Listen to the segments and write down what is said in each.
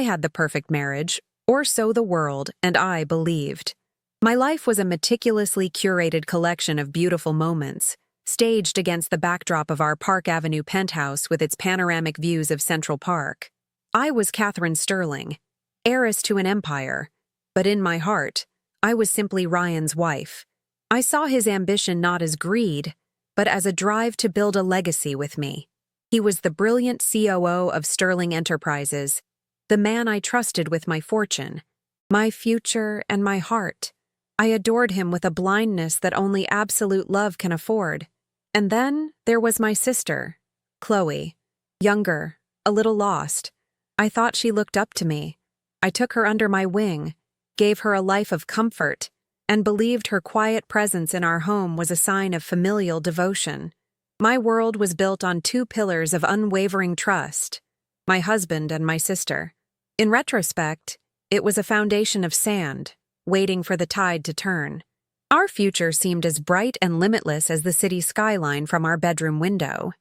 I had the perfect marriage, or so the world and I believed. My life was a meticulously curated collection of beautiful moments, staged against the backdrop of our Park Avenue penthouse with its panoramic views of Central Park. I was Catherine Sterling, heiress to an empire, but in my heart, I was simply Ryan's wife. I saw his ambition not as greed, but as a drive to build a legacy with me. He was the brilliant COO of Sterling Enterprises, the man I trusted with my fortune, my future, and my heart. I adored him with a blindness that only absolute love can afford. And then there was my sister, Chloe, younger, a little lost. I thought she looked up to me. I took her under my wing, gave her a life of comfort, and believed her quiet presence in our home was a sign of familial devotion. My world was built on two pillars of unwavering trust, my husband and my sister. In retrospect, it was a foundation of sand, waiting for the tide to turn. Our future seemed as bright and limitless as the city skyline from our bedroom window.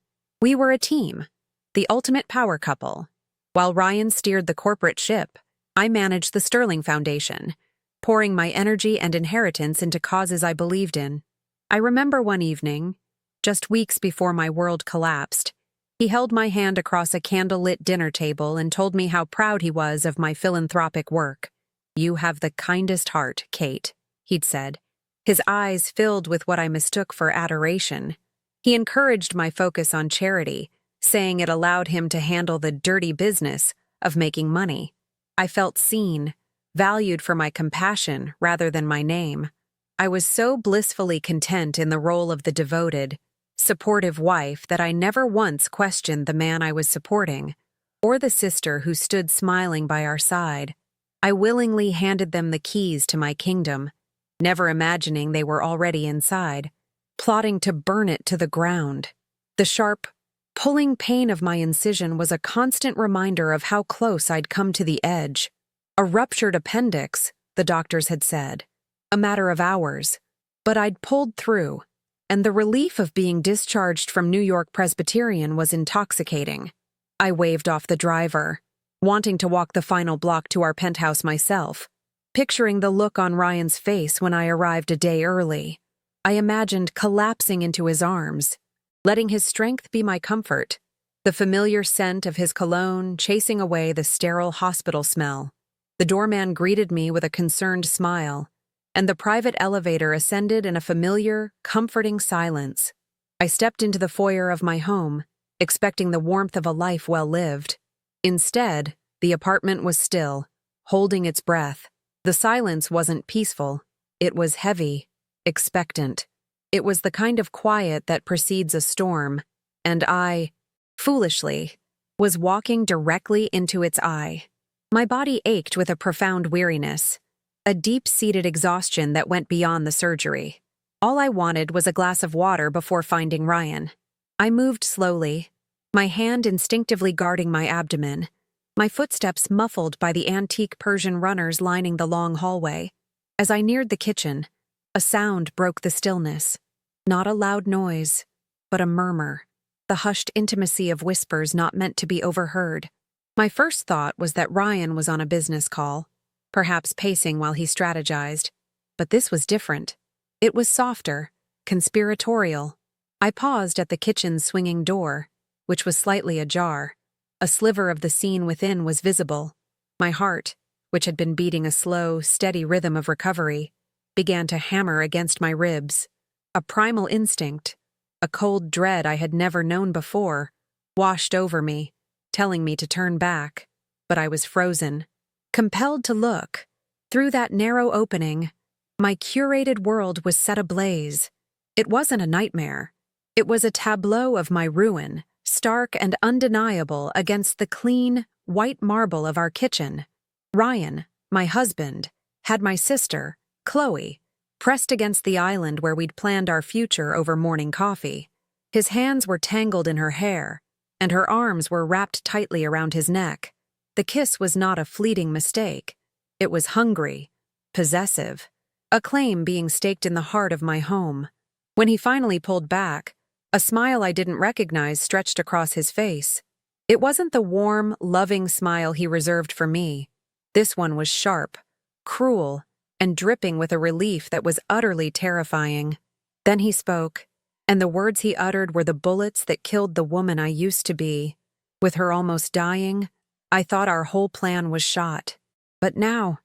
We were a team, the ultimate power couple. While Ryan steered the corporate ship, I managed the Sterling Foundation, pouring my energy and inheritance into causes I believed in. I remember one evening, just weeks before my world collapsed, he held my hand across a candlelit dinner table and told me how proud he was of my philanthropic work. "You have the kindest heart, Kate," he'd said. His eyes filled with what I mistook for adoration. He encouraged my focus on charity, saying it allowed him to handle the dirty business of making money. I felt seen, valued for my compassion rather than my name. I was so blissfully content in the role of the devoted, supportive wife that I never once questioned the man I was supporting, or the sister who stood smiling by our side. I willingly handed them the keys to my kingdom, never imagining they were already inside, plotting to burn it to the ground. The sharp, pulling pain of my incision was a constant reminder of how close I'd come to the edge. A ruptured appendix, the doctors had said. A matter of hours. But I'd pulled through, and the relief of being discharged from New York Presbyterian was intoxicating. I waved off the driver, wanting to walk the final block to our penthouse myself, picturing the look on Ryan's face when I arrived a day early. I imagined collapsing into his arms, letting his strength be my comfort, the familiar scent of his cologne chasing away the sterile hospital smell. The doorman greeted me with a concerned smile, and the private elevator ascended in a familiar, comforting silence. I stepped into the foyer of my home, expecting the warmth of a life well lived. Instead, the apartment was still, holding its breath. The silence wasn't peaceful. It was heavy, expectant. It was the kind of quiet that precedes a storm, and I, foolishly, was walking directly into its eye. My body ached with a profound weariness, a deep-seated exhaustion that went beyond the surgery. All I wanted was a glass of water before finding Ryan. I moved slowly, my hand instinctively guarding my abdomen, my footsteps muffled by the antique Persian runners lining the long hallway. As I neared the kitchen, a sound broke the stillness. Not a loud noise, but a murmur, the hushed intimacy of whispers not meant to be overheard. My first thought was that Ryan was on a business call, perhaps pacing while he strategized. But this was different. It was softer, conspiratorial. I paused at the kitchen's swinging door, which was slightly ajar. A sliver of the scene within was visible. My heart, which had been beating a slow, steady rhythm of recovery, began to hammer against my ribs. A primal instinct, a cold dread I had never known before, washed over me, telling me to turn back. But I was frozen, compelled to look. Through that narrow opening, my curated world was set ablaze. It wasn't a nightmare. It was a tableau of my ruin, stark and undeniable against the clean, white marble of our kitchen. Ryan, my husband, had my sister, Chloe, pressed against the island where we'd planned our future over morning coffee. His hands were tangled in her hair, and her arms were wrapped tightly around his neck. The kiss was not a fleeting mistake. It was hungry, possessive, a claim being staked in the heart of my home. When he finally pulled back, a smile I didn't recognize stretched across his face. It wasn't the warm, loving smile he reserved for me. This one was sharp, cruel, and dripping with a relief that was utterly terrifying. Then he spoke, and the words he uttered were the bullets that killed the woman I used to be. With her almost dying, I thought our whole plan was shot. But now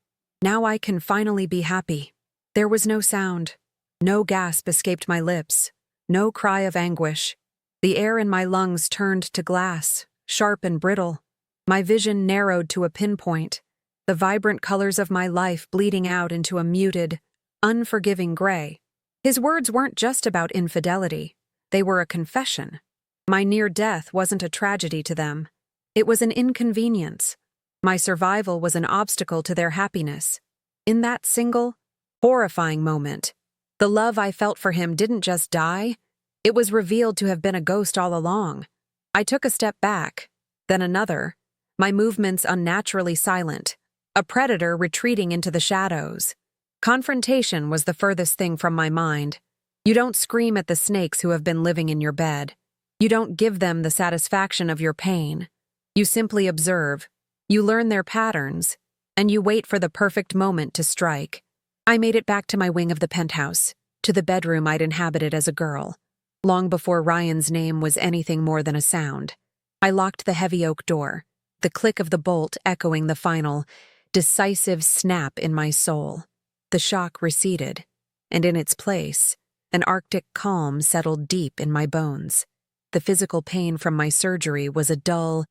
I can finally be happy. There was no sound. No gasp escaped my lips. No cry of anguish. The air in my lungs turned to glass, sharp and brittle. My vision narrowed to a pinpoint, the vibrant colors of my life bleeding out into a muted, unforgiving gray. His words weren't just about infidelity. They were a confession. My near death wasn't a tragedy to them. It was an inconvenience. My survival was an obstacle to their happiness. In that single, horrifying moment, the love I felt for him didn't just die, it was revealed to have been a ghost all along. I took a step back, then another, my movements unnaturally silent, a predator retreating into the shadows. Confrontation was the furthest thing from my mind. You don't scream at the snakes who have been living in your bed. You don't give them the satisfaction of your pain. You simply observe, you learn their patterns, and you wait for the perfect moment to strike. I made it back to my wing of the penthouse, to the bedroom I'd inhabited as a girl. Long before Ryan's name was anything more than a sound. I locked the heavy oak door, the click of the bolt echoing the final, decisive snap in my soul. The shock receded, and in its place, an arctic calm settled deep in my bones. The physical pain from my surgery was a dull,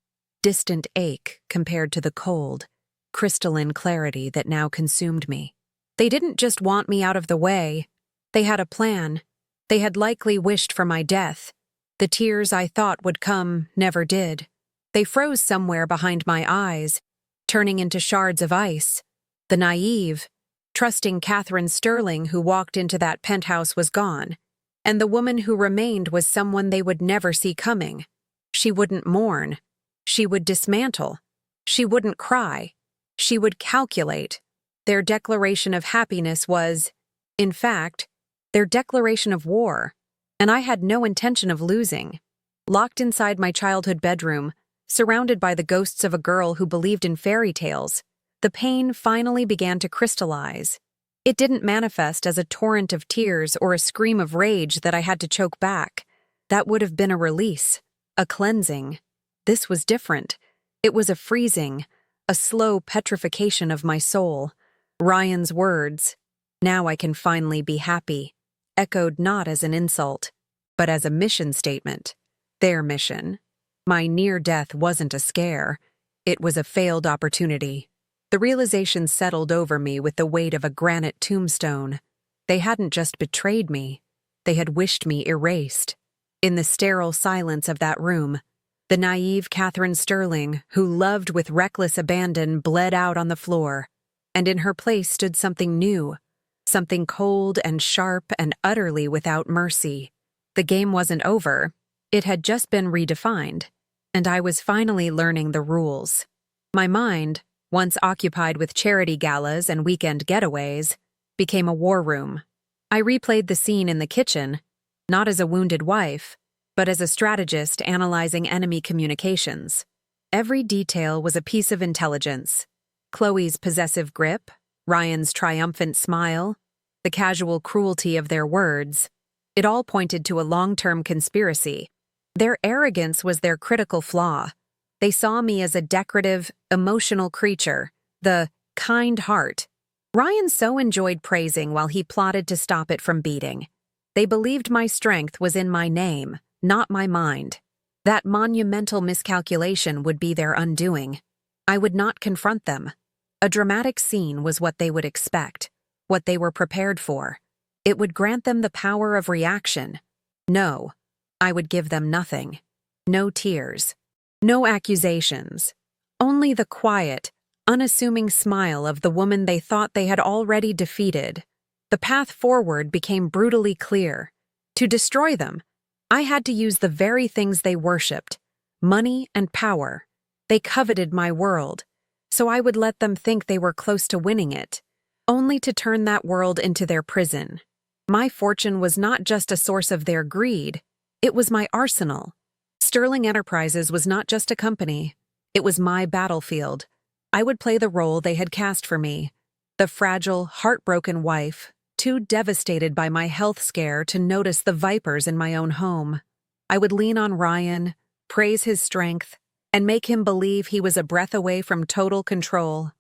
distant ache compared to the cold, crystalline clarity that now consumed me. They didn't just want me out of the way. They had a plan. They had likely wished for my death. The tears I thought would come never did. They froze somewhere behind my eyes, turning into shards of ice. The naive, trusting Catherine Sterling who walked into that penthouse was gone, and the woman who remained was someone they would never see coming. She wouldn't mourn. She would dismantle. She wouldn't cry. She would calculate. Their declaration of happiness was, in fact, their declaration of war, and I had no intention of losing. Locked inside my childhood bedroom, surrounded by the ghosts of a girl who believed in fairy tales, the pain finally began to crystallize. It didn't manifest as a torrent of tears or a scream of rage that I had to choke back. That would have been a release, a cleansing. This was different. It was a freezing, a slow petrification of my soul. Ryan's words, "Now I can finally be happy," echoed not as an insult, but as a mission statement. Their mission. My near death wasn't a scare. It was a failed opportunity. The realization settled over me with the weight of a granite tombstone. They hadn't just betrayed me. They had wished me erased. In the sterile silence of that room, the naive Catherine Sterling, who loved with reckless abandon, bled out on the floor, and in her place stood something new, something cold and sharp and utterly without mercy. The game wasn't over. It had just been redefined, and I was finally learning the rules. My mind, once occupied with charity galas and weekend getaways, became a war room. I replayed the scene in the kitchen, not as a wounded wife, but as a strategist analyzing enemy communications. Every detail was a piece of intelligence. Chloe's possessive grip, Ryan's triumphant smile, the casual cruelty of their words. It all pointed to a long-term conspiracy. Their arrogance was their critical flaw. They saw me as a decorative, emotional creature, the kind heart. Ryan so enjoyed praising while he plotted to stop it from beating. They believed my strength was in my name, not my mind. That monumental miscalculation would be their undoing. I would not confront them. A dramatic scene was what they would expect, what they were prepared for. It would grant them the power of reaction. No, I would give them nothing. No tears. No accusations. Only the quiet, unassuming smile of the woman they thought they had already defeated. The path forward became brutally clear. To destroy them, I had to use the very things they worshipped: money and power. They coveted my world, so I would let them think they were close to winning it, only to turn that world into their prison. My fortune was not just a source of their greed, it was my arsenal. Sterling Enterprises was not just a company. It was my battlefield. I would play the role they had cast for me, the fragile, heartbroken wife, too devastated by my health scare to notice the vipers in my own home. I would lean on Ryan, praise his strength, and make him believe he was a breath away from total control.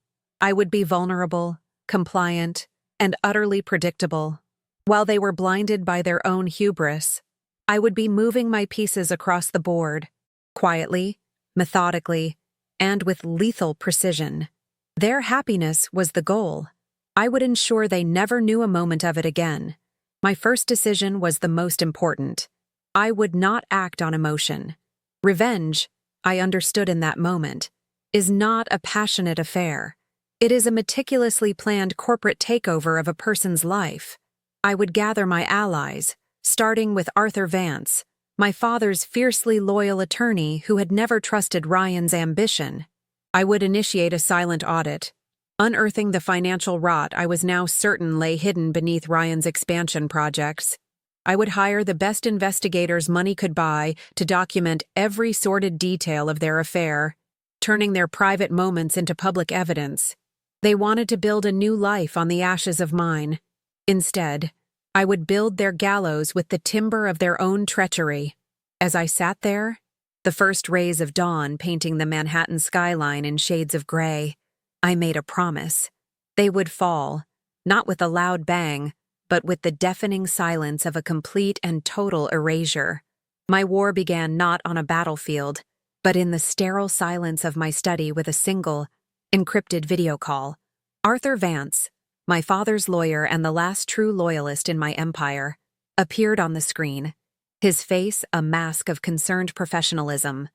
I would be vulnerable, compliant, and utterly predictable. While they were blinded by their own hubris, I would be moving my pieces across the board, quietly, methodically, and with lethal precision. Their happiness was the goal. I would ensure they never knew a moment of it again. My first decision was the most important. I would not act on emotion. Revenge, I understood in that moment, is not a passionate affair. It is a meticulously planned corporate takeover of a person's life. I would gather my allies, starting with Arthur Vance, my father's fiercely loyal attorney who had never trusted Ryan's ambition. I would initiate a silent audit, unearthing the financial rot I was now certain lay hidden beneath Ryan's expansion projects. I would hire the best investigators money could buy to document every sordid detail of their affair, turning their private moments into public evidence. They wanted to build a new life on the ashes of mine. Instead, I would build their gallows with the timber of their own treachery. As I sat there, the first rays of dawn painting the Manhattan skyline in shades of gray, I made a promise. They would fall, not with a loud bang, but with the deafening silence of a complete and total erasure. My war began not on a battlefield, but in the sterile silence of my study with a single, encrypted video call. Arthur Vance, my father's lawyer and the last true loyalist in my empire, appeared on the screen, his face a mask of concerned professionalism.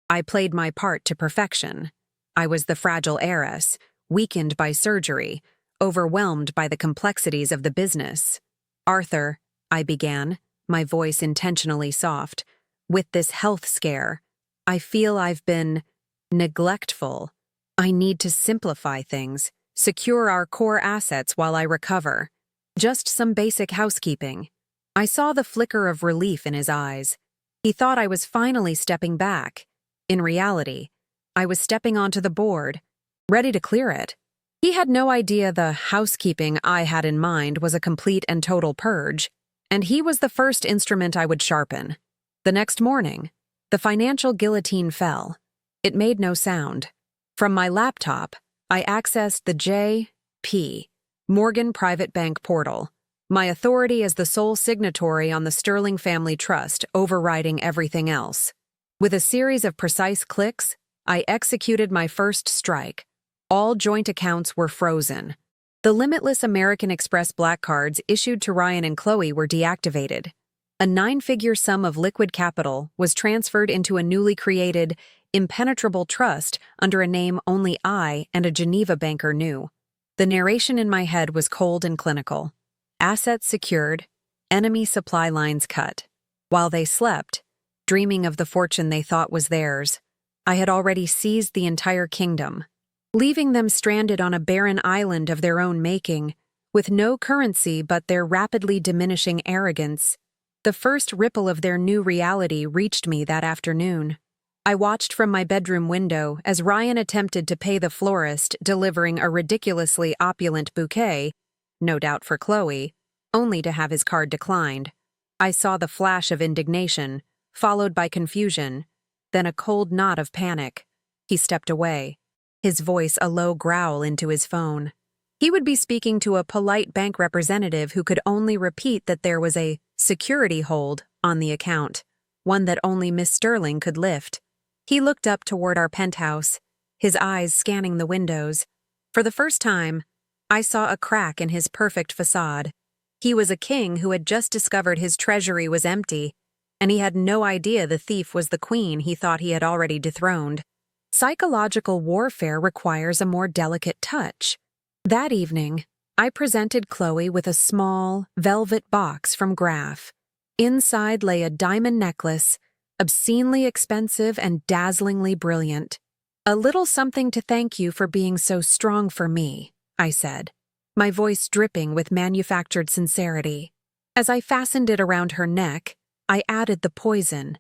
I played my part to perfection. I was the fragile heiress, weakened by surgery, overwhelmed by the complexities of the business. Arthur, I began, my voice intentionally soft, with this health scare, I feel I've been neglectful. I need to simplify things, secure our core assets while I recover. Just some basic housekeeping. I saw the flicker of relief in his eyes. He thought I was finally stepping back. In reality, I was stepping onto the board, ready to clear it. He had no idea the housekeeping I had in mind was a complete and total purge, and he was the first instrument I would sharpen. The next morning, the financial guillotine fell. It made no sound. From my laptop, I accessed the J.P. Morgan Private Bank portal, my authority as the sole signatory on the Sterling Family Trust overriding everything else. With a series of precise clicks, I executed my first strike. All joint accounts were frozen. The limitless American Express black cards issued to Ryan and Chloe were deactivated. A 9-figure sum of liquid capital was transferred into a newly created, impenetrable trust under a name only I and a Geneva banker knew. The narration in my head was cold and clinical. Assets secured, enemy supply lines cut. While they slept, dreaming of the fortune they thought was theirs, I had already seized the entire kingdom, leaving them stranded on a barren island of their own making, with no currency but their rapidly diminishing arrogance. The first ripple of their new reality reached me that afternoon. I watched from my bedroom window as Ryan attempted to pay the florist delivering a ridiculously opulent bouquet, no doubt for Chloe, only to have his card declined. I saw the flash of indignation, followed by confusion, then a cold knot of panic. He stepped away, his voice a low growl into his phone. He would be speaking to a polite bank representative who could only repeat that there was a security hold on the account, one that only Miss Sterling could lift. He looked up toward our penthouse, his eyes scanning the windows. For the first time, I saw a crack in his perfect facade. He was a king who had just discovered his treasury was empty, and he had no idea the thief was the queen he thought he had already dethroned. Psychological warfare requires a more delicate touch. That evening, I presented Chloe with a small, velvet box from Graf. Inside lay a diamond necklace, obscenely expensive and dazzlingly brilliant. "A little something to thank you for being so strong for me," I said, my voice dripping with manufactured sincerity. As I fastened it around her neck, I added the poison.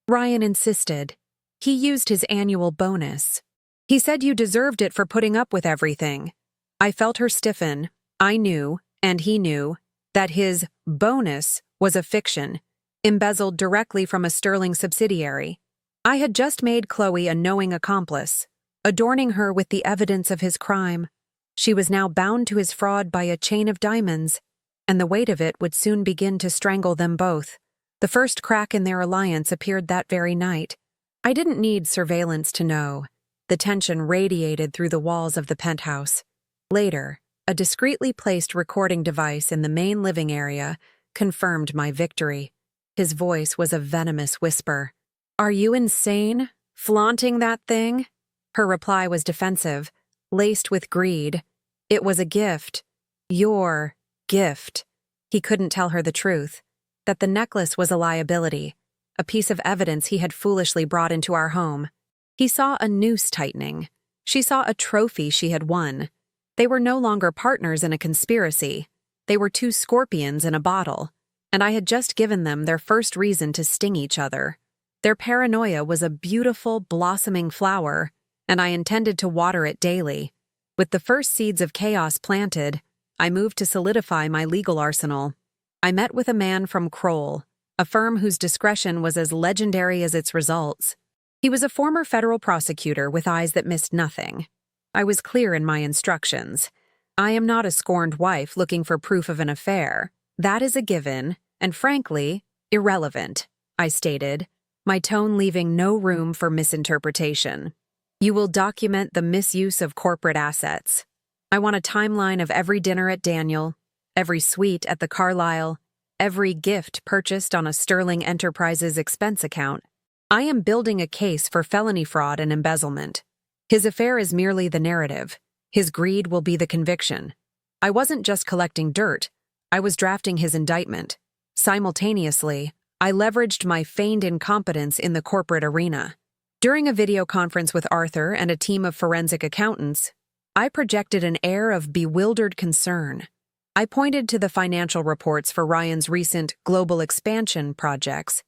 Ryan insisted. He used his annual bonus. He said you deserved it for putting up with everything. I felt her stiffen. I knew, and he knew, that his bonus was a fiction, embezzled directly from a Sterling subsidiary. I had just made Chloe a knowing accomplice, adorning her with the evidence of his crime. She was now bound to his fraud by a chain of diamonds, and the weight of it would soon begin to strangle them both. The first crack in their alliance appeared that very night. I didn't need surveillance to know. The tension radiated through the walls of the penthouse. Later, a discreetly placed recording device in the main living area confirmed my victory. His voice was a venomous whisper. "Are you insane? Flaunting that thing?" Her reply was defensive, laced with greed. It was a gift. Your gift. He couldn't tell her the truth, that the necklace was a liability, a piece of evidence he had foolishly brought into our home. He saw a noose tightening. She saw a trophy she had won. They were no longer partners in a conspiracy. They were two scorpions in a bottle, and I had just given them their first reason to sting each other. Their paranoia was a beautiful, blossoming flower, and I intended to water it daily. With the first seeds of chaos planted, I moved to solidify my legal arsenal. I met with a man from Kroll, a firm whose discretion was as legendary as its results. He was a former federal prosecutor with eyes that missed nothing. I was clear in my instructions. I am not a scorned wife looking for proof of an affair. That is a given, and frankly, irrelevant, I stated, my tone leaving no room for misinterpretation. You will document the misuse of corporate assets. I want a timeline of every dinner at Daniel, every suite at the Carlyle, every gift purchased on a Sterling Enterprises expense account. I am building a case for felony fraud and embezzlement. His affair is merely the narrative. His greed will be the conviction. I wasn't just collecting dirt. I was drafting his indictment. Simultaneously, I leveraged my feigned incompetence in the corporate arena. During a video conference with Arthur and a team of forensic accountants, I projected an air of bewildered concern. I pointed to the financial reports for Ryan's recent global expansion projects,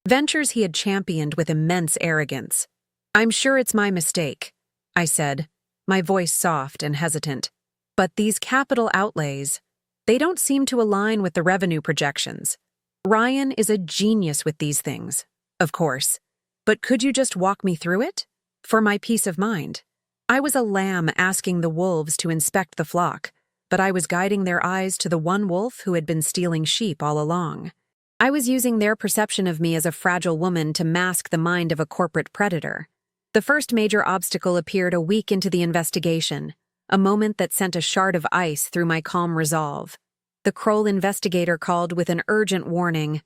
ventures he had championed with immense arrogance. "I'm sure it's my mistake," I said, my voice soft and hesitant. "But these capital outlays, they don't seem to align with the revenue projections. Ryan is a genius with these things, of course. But could you just walk me through it? For my peace of mind." I was a lamb asking the wolves to inspect the flock, but I was guiding their eyes to the one wolf who had been stealing sheep all along. I was using their perception of me as a fragile woman to mask the mind of a corporate predator. The first major obstacle appeared a week into the investigation, a moment that sent a shard of ice through my calm resolve. The Kroll investigator called with an urgent warning.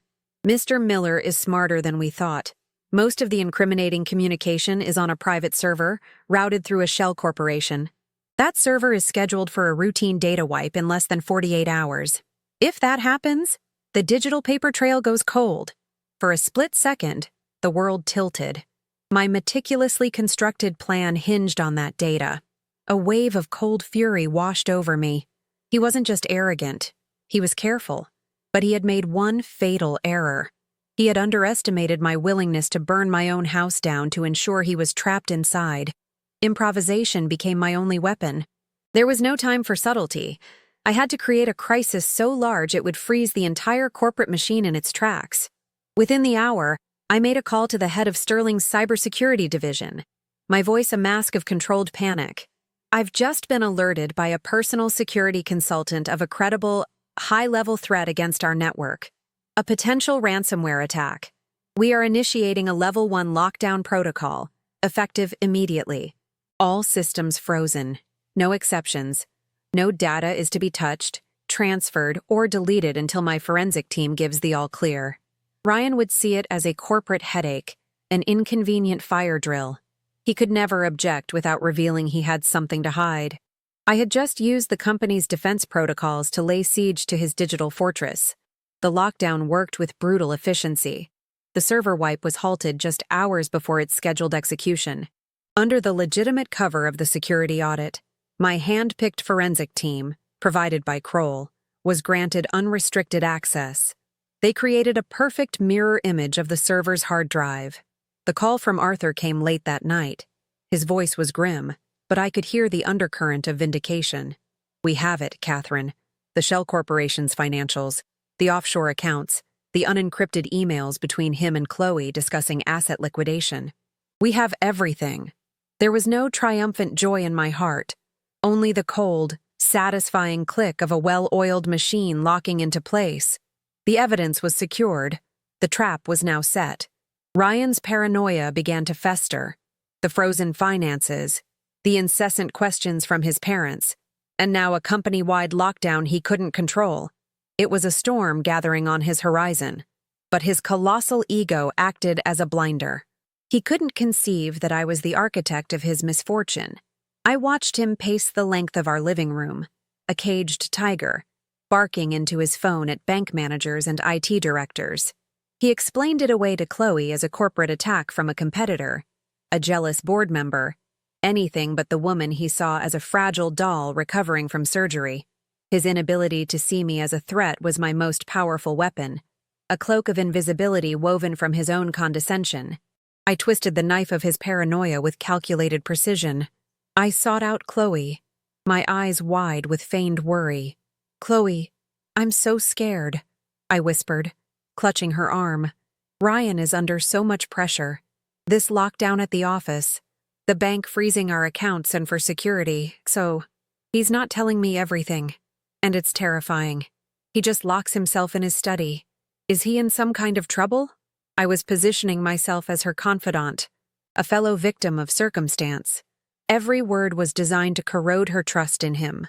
"Mr. Miller is smarter than we thought. Most of the incriminating communication is on a private server, routed through a shell corporation. That server is scheduled for a routine data wipe in less than 48 hours. If that happens, the digital paper trail goes cold." For a split second, the world tilted. My meticulously constructed plan hinged on that data. A wave of cold fury washed over me. He wasn't just arrogant. He was careful. But he had made one fatal error. He had underestimated my willingness to burn my own house down to ensure he was trapped inside. Improvisation became my only weapon. There was no time for subtlety. I had to create a crisis so large it would freeze the entire corporate machine in its tracks. Within the hour, I made a call to the head of Sterling's cybersecurity division, my voice a mask of controlled panic. "I've just been alerted by a personal security consultant of a credible, high-level threat against our network. A potential ransomware attack. We are initiating a Level 1 lockdown protocol, effective immediately. All systems frozen. No exceptions. No data is to be touched, transferred, or deleted until my forensic team gives the all-clear." Ryan would see it as a corporate headache, an inconvenient fire drill. He could never object without revealing he had something to hide. I had just used the company's defense protocols to lay siege to his digital fortress. The lockdown worked with brutal efficiency. The server wipe was halted just hours before its scheduled execution. Under the legitimate cover of the security audit, my hand-picked forensic team, provided by Kroll, was granted unrestricted access. They created a perfect mirror image of the server's hard drive. The call from Arthur came late that night. His voice was grim, but I could hear the undercurrent of vindication. "We have it, Catherine. The Shell Corporation's financials, the offshore accounts, the unencrypted emails between him and Chloe discussing asset liquidation. We have everything." There was no triumphant joy in my heart, only the cold, satisfying click of a well-oiled machine locking into place. The evidence was secured. The trap was now set. Ryan's paranoia began to fester. The frozen finances, the incessant questions from his parents, and now a company-wide lockdown he couldn't control. It was a storm gathering on his horizon, but his colossal ego acted as a blinder. He couldn't conceive that I was the architect of his misfortune. I watched him pace the length of our living room, a caged tiger, barking into his phone at bank managers and IT directors. He explained it away to Chloe as a corporate attack from a competitor, a jealous board member, anything but the woman he saw as a fragile doll recovering from surgery. His inability to see me as a threat was my most powerful weapon, a cloak of invisibility woven from his own condescension. I twisted the knife of his paranoia with calculated precision. I sought out Chloe, my eyes wide with feigned worry. "Chloe, I'm so scared," I whispered, clutching her arm. "Ryan is under so much pressure. This lockdown at the office, the bank freezing our accounts and for security, so he's not telling me everything. And it's terrifying. He just locks himself in his study. Is he in some kind of trouble?" I was positioning myself as her confidant, a fellow victim of circumstance. Every word was designed to corrode her trust in him.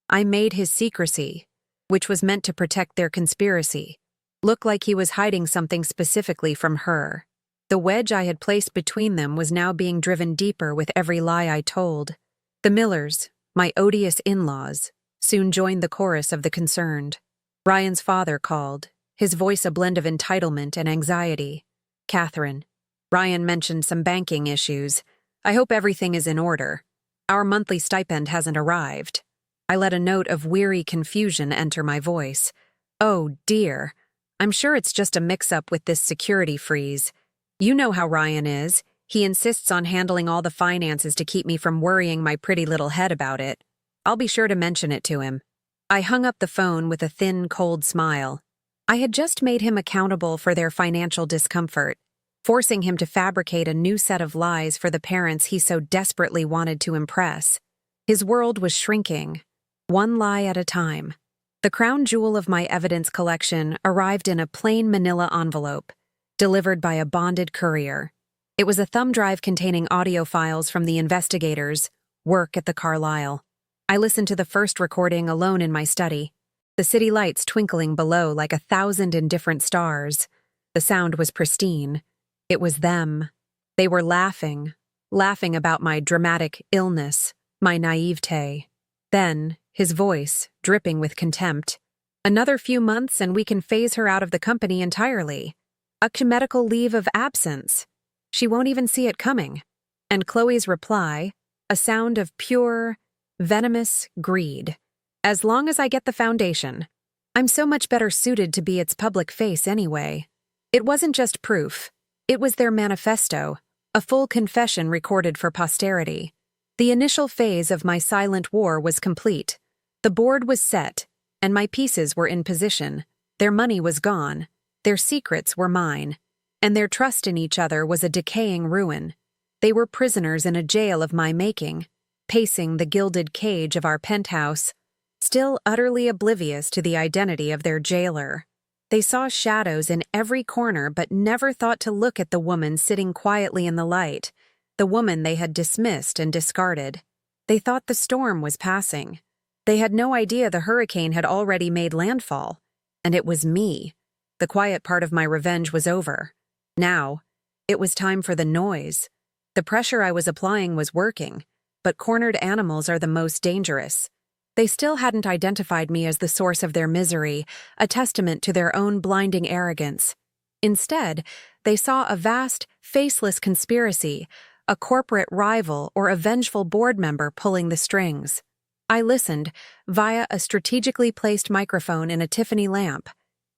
I made his secrecy, which was meant to protect their conspiracy, look like he was hiding something specifically from her. The wedge I had placed between them was now being driven deeper with every lie I told. The Millers, my odious in-laws, soon joined the chorus of the concerned. Ryan's father called, his voice a blend of entitlement and anxiety. "Catherine, Ryan mentioned some banking issues. I hope everything is in order. Our monthly stipend hasn't arrived." I let a note of weary confusion enter my voice. "Oh, dear. I'm sure it's just a mix-up with this security freeze. You know how Ryan is. He insists on handling all the finances to keep me from worrying my pretty little head about it. I'll be sure to mention it to him." I hung up the phone with a thin, cold smile. I had just made him accountable for their financial discomfort, forcing him to fabricate a new set of lies for the parents he so desperately wanted to impress. His world was shrinking, one lie at a time. The crown jewel of my evidence collection arrived in a plain manila envelope, delivered by a bonded courier. It was a thumb drive containing audio files from the investigators' work at the Carlisle. I listened to the first recording alone in my study, the city lights twinkling below like 1,000 indifferent stars. The sound was pristine. It was them. They were laughing about my dramatic illness, my naivete. Then, his voice, dripping with contempt. "Another few months and we can phase her out of the company entirely. A medical leave of absence. She won't even see it coming." And Chloe's reply, a sound of pure, venomous greed. "As long as I get the foundation. I'm so much better suited to be its public face anyway." It wasn't just proof. It was their manifesto, a full confession recorded for posterity. The initial phase of my silent war was complete. The board was set, and my pieces were in position. Their money was gone. Their secrets were mine. And their trust in each other was a decaying ruin. They were prisoners in a jail of my making, pacing the gilded cage of our penthouse, still utterly oblivious to the identity of their jailer. They saw shadows in every corner but never thought to look at the woman sitting quietly in the light, the woman they had dismissed and discarded. They thought the storm was passing. They had no idea the hurricane had already made landfall. And it was me. The quiet part of my revenge was over. Now, it was time for the noise. The pressure I was applying was working, but cornered animals are the most dangerous. They still hadn't identified me as the source of their misery, a testament to their own blinding arrogance. Instead, they saw a vast, faceless conspiracy, a corporate rival or a vengeful board member pulling the strings. I listened, via a strategically placed microphone in a Tiffany lamp,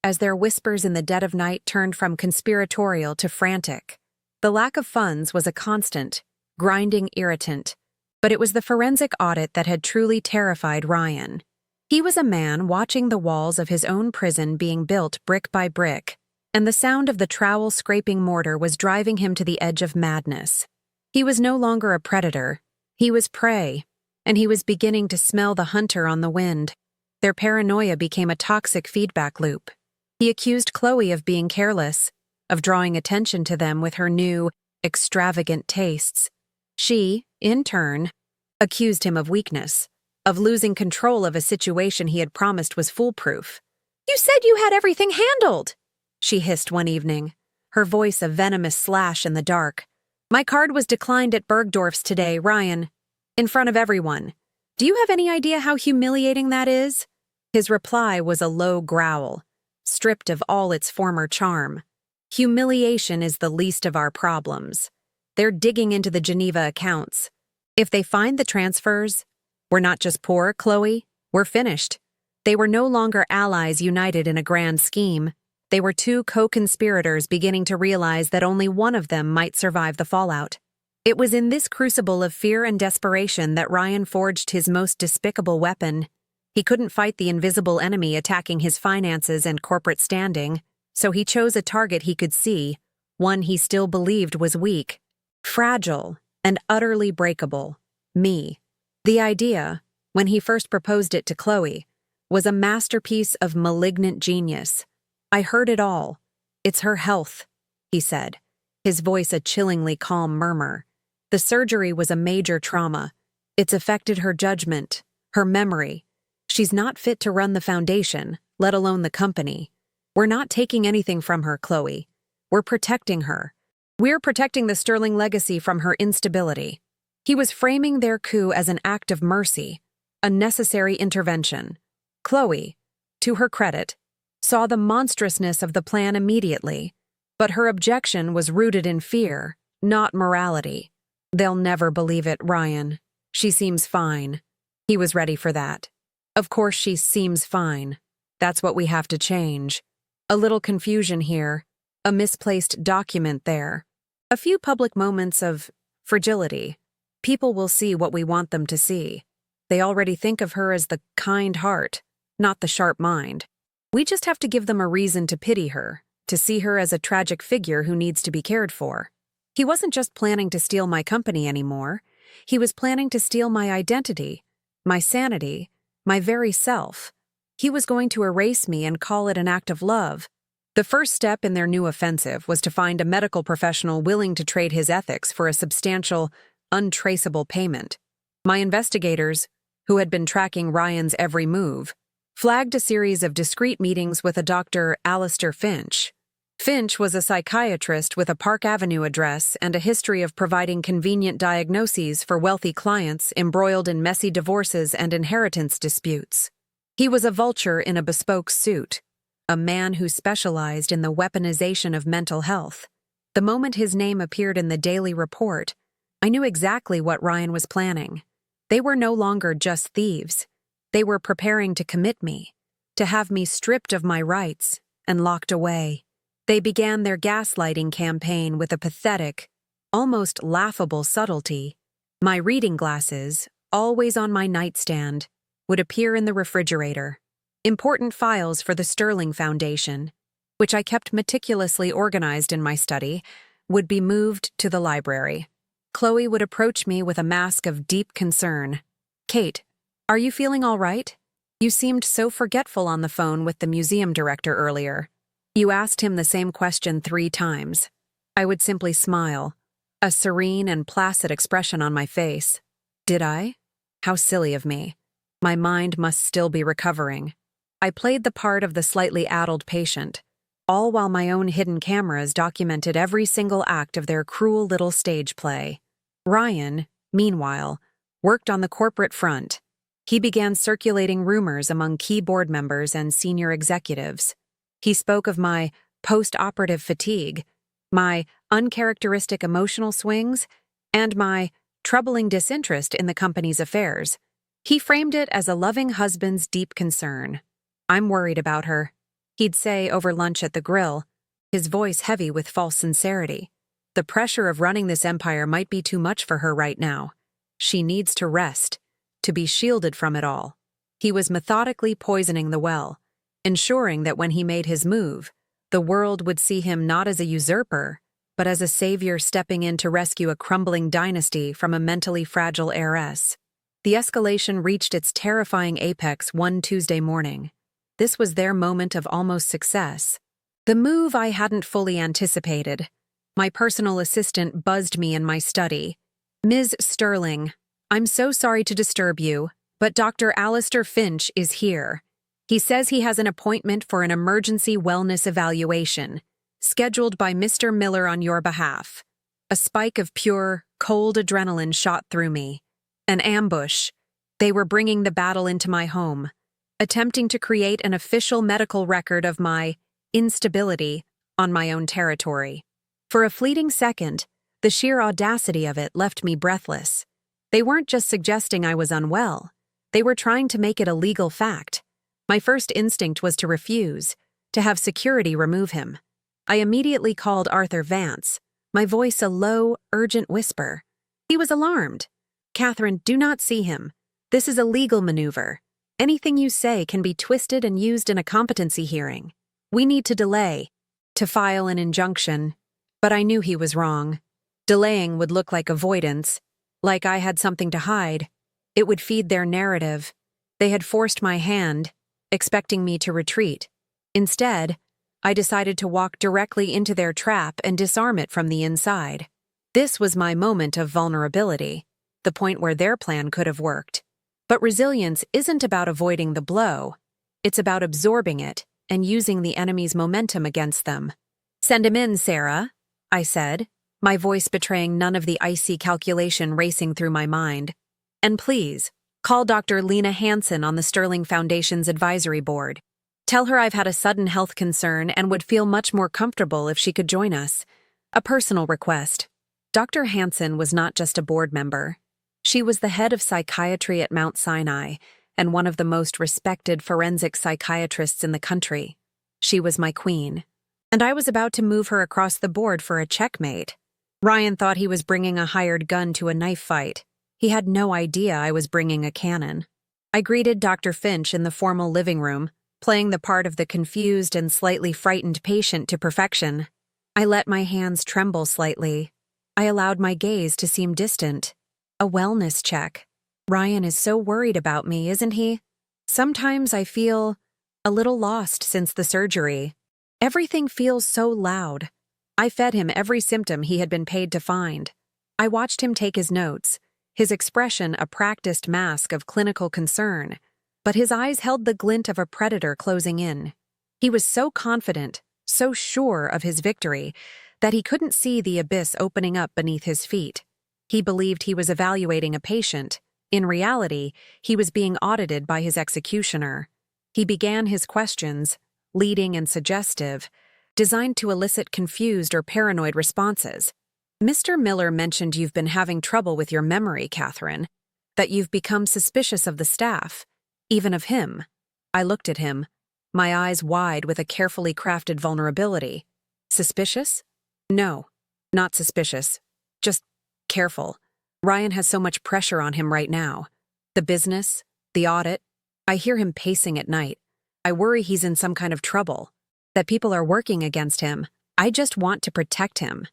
as their whispers in the dead of night turned from conspiratorial to frantic. The lack of funds was a constant, grinding irritant, but it was the forensic audit that had truly terrified Ryan. He was a man watching the walls of his own prison being built brick by brick, and the sound of the trowel-scraping mortar was driving him to the edge of madness. He was no longer a predator. He was prey, and he was beginning to smell the hunter on the wind. Their paranoia became a toxic feedback loop. He accused Chloe of being careless, of drawing attention to them with her new, extravagant tastes. She, in turn, accused him of weakness, of losing control of a situation he had promised was foolproof. "You said you had everything handled," she hissed one evening, her voice a venomous slash in the dark. "My card was declined at Bergdorf's today, Ryan. In front of everyone. Do you have any idea how humiliating that is?" His reply was a low growl, stripped of all its former charm. "Humiliation is the least of our problems. They're digging into the Geneva accounts. If they find the transfers, we're not just poor, Chloe, we're finished." They were no longer allies united in a grand scheme. They were two co-conspirators beginning to realize that only one of them might survive the fallout. It was in this crucible of fear and desperation that Ryan forged his most despicable weapon. He couldn't fight the invisible enemy attacking his finances and corporate standing, so he chose a target he could see, one he still believed was weak, fragile, and utterly breakable: me. The idea, when he first proposed it to Chloe, was a masterpiece of malignant genius. "I heard it all. It's her health," he said, his voice a chillingly calm murmur. "The surgery was a major trauma. It's affected her judgment, her memory. She's not fit to run the foundation, let alone the company. We're not taking anything from her, Chloe. We're protecting her. We're protecting the Sterling legacy from her instability." He was framing their coup as an act of mercy, a necessary intervention. Chloe, to her credit, saw the monstrousness of the plan immediately, but her objection was rooted in fear, not morality. "They'll never believe it, Ryan. She seems fine." He was ready for that. "Of course she seems fine. That's what we have to change. A little confusion here, a misplaced document there, a few public moments of fragility. People will see what we want them to see. They already think of her as the kind heart, not the sharp mind. We just have to give them a reason to pity her, to see her as a tragic figure who needs to be cared for." He wasn't just planning to steal my company anymore. He was planning to steal my identity, my sanity, my very self. He was going to erase me and call it an act of love. The first step in their new offensive was to find a medical professional willing to trade his ethics for a substantial, untraceable payment. My investigators, who had been tracking Ryan's every move, flagged a series of discreet meetings with a Dr. Alistair Finch. Finch was a psychiatrist with a Park Avenue address and a history of providing convenient diagnoses for wealthy clients embroiled in messy divorces and inheritance disputes. He was a vulture in a bespoke suit, a man who specialized in the weaponization of mental health. The moment his name appeared in the daily report, I knew exactly what Ryan was planning. They were no longer just thieves. They were preparing to commit me, to have me stripped of my rights and locked away. They began their gaslighting campaign with a pathetic, almost laughable subtlety. My reading glasses, always on my nightstand, would appear in the refrigerator. Important files for the Sterling Foundation, which I kept meticulously organized in my study, would be moved to the library. Chloe would approach me with a mask of deep concern. "Kate, are you feeling all right? You seemed so forgetful on the phone with the museum director earlier." You asked him the same question 3 times. I would simply smile, a serene and placid expression on my face. Did I? How silly of me. My mind must still be recovering. I played the part of the slightly addled patient, all while my own hidden cameras documented every single act of their cruel little stage play. Ryan, meanwhile, worked on the corporate front. He began circulating rumors among key board members and senior executives. He spoke of my post-operative fatigue, my uncharacteristic emotional swings, and my troubling disinterest in the company's affairs. He framed it as a loving husband's deep concern. "I'm worried about her," he'd say over lunch at the grill, his voice heavy with false sincerity. The pressure of running this empire might be too much for her right now. She needs to rest, to be shielded from it all. He was methodically poisoning the well, ensuring that when he made his move, the world would see him not as a usurper, but as a savior stepping in to rescue a crumbling dynasty from a mentally fragile heiress. The escalation reached its terrifying apex one Tuesday morning. This was their moment of almost success. The move I hadn't fully anticipated. My personal assistant buzzed me in my study. "Ms. Sterling, I'm so sorry to disturb you, but Dr. Alistair Finch is here. He says he has an appointment for an emergency wellness evaluation, scheduled by Mr. Miller on your behalf." A spike of pure, cold adrenaline shot through me. An ambush. They were bringing the battle into my home, attempting to create an official medical record of my instability on my own territory. For a fleeting second, the sheer audacity of it left me breathless. They weren't just suggesting I was unwell. They were trying to make it a legal fact. My first instinct was to refuse, to have security remove him. I immediately called Arthur Vance, my voice a low, urgent whisper. He was alarmed. "Catherine, do not see him. This is a legal maneuver. Anything you say can be twisted and used in a competency hearing. We need to delay, to file an injunction." But I knew he was wrong. Delaying would look like avoidance, like I had something to hide. It would feed their narrative. They had forced my hand, expecting me to retreat. Instead, I decided to walk directly into their trap and disarm it from the inside. This was my moment of vulnerability, the point where their plan could have worked. But resilience isn't about avoiding the blow. It's about absorbing it and using the enemy's momentum against them. "Send him in, Sarah," I said, my voice betraying none of the icy calculation racing through my mind. "And please, call Dr. Lena Hansen on the Sterling Foundation's advisory board. Tell her I've had a sudden health concern and would feel much more comfortable if she could join us. A personal request." Dr. Hansen was not just a board member. She was the head of psychiatry at Mount Sinai and one of the most respected forensic psychiatrists in the country. She was my queen. And I was about to move her across the board for a checkmate. Ryan thought he was bringing a hired gun to a knife fight. He had no idea I was bringing a cannon. I greeted Dr. Finch in the formal living room, playing the part of the confused and slightly frightened patient to perfection. I let my hands tremble slightly. I allowed my gaze to seem distant. A wellness check. Ryan is so worried about me, isn't he? Sometimes I feel a little lost since the surgery. Everything feels so loud. I fed him every symptom he had been paid to find. I watched him take his notes, his expression a practiced mask of clinical concern, but his eyes held the glint of a predator closing in. He was so confident, so sure of his victory, that he couldn't see the abyss opening up beneath his feet. He believed he was evaluating a patient. In reality, he was being audited by his executioner. He began his questions, leading and suggestive, designed to elicit confused or paranoid responses. "Mr. Miller mentioned you've been having trouble with your memory, Catherine, that you've become suspicious of the staff, even of him." I looked at him, my eyes wide with a carefully crafted vulnerability. "Suspicious? No, not suspicious. Just careful. Ryan has so much pressure on him right now. The business, the audit. I hear him pacing at night. I worry he's in some kind of trouble, that people are working against him. I just want to protect him."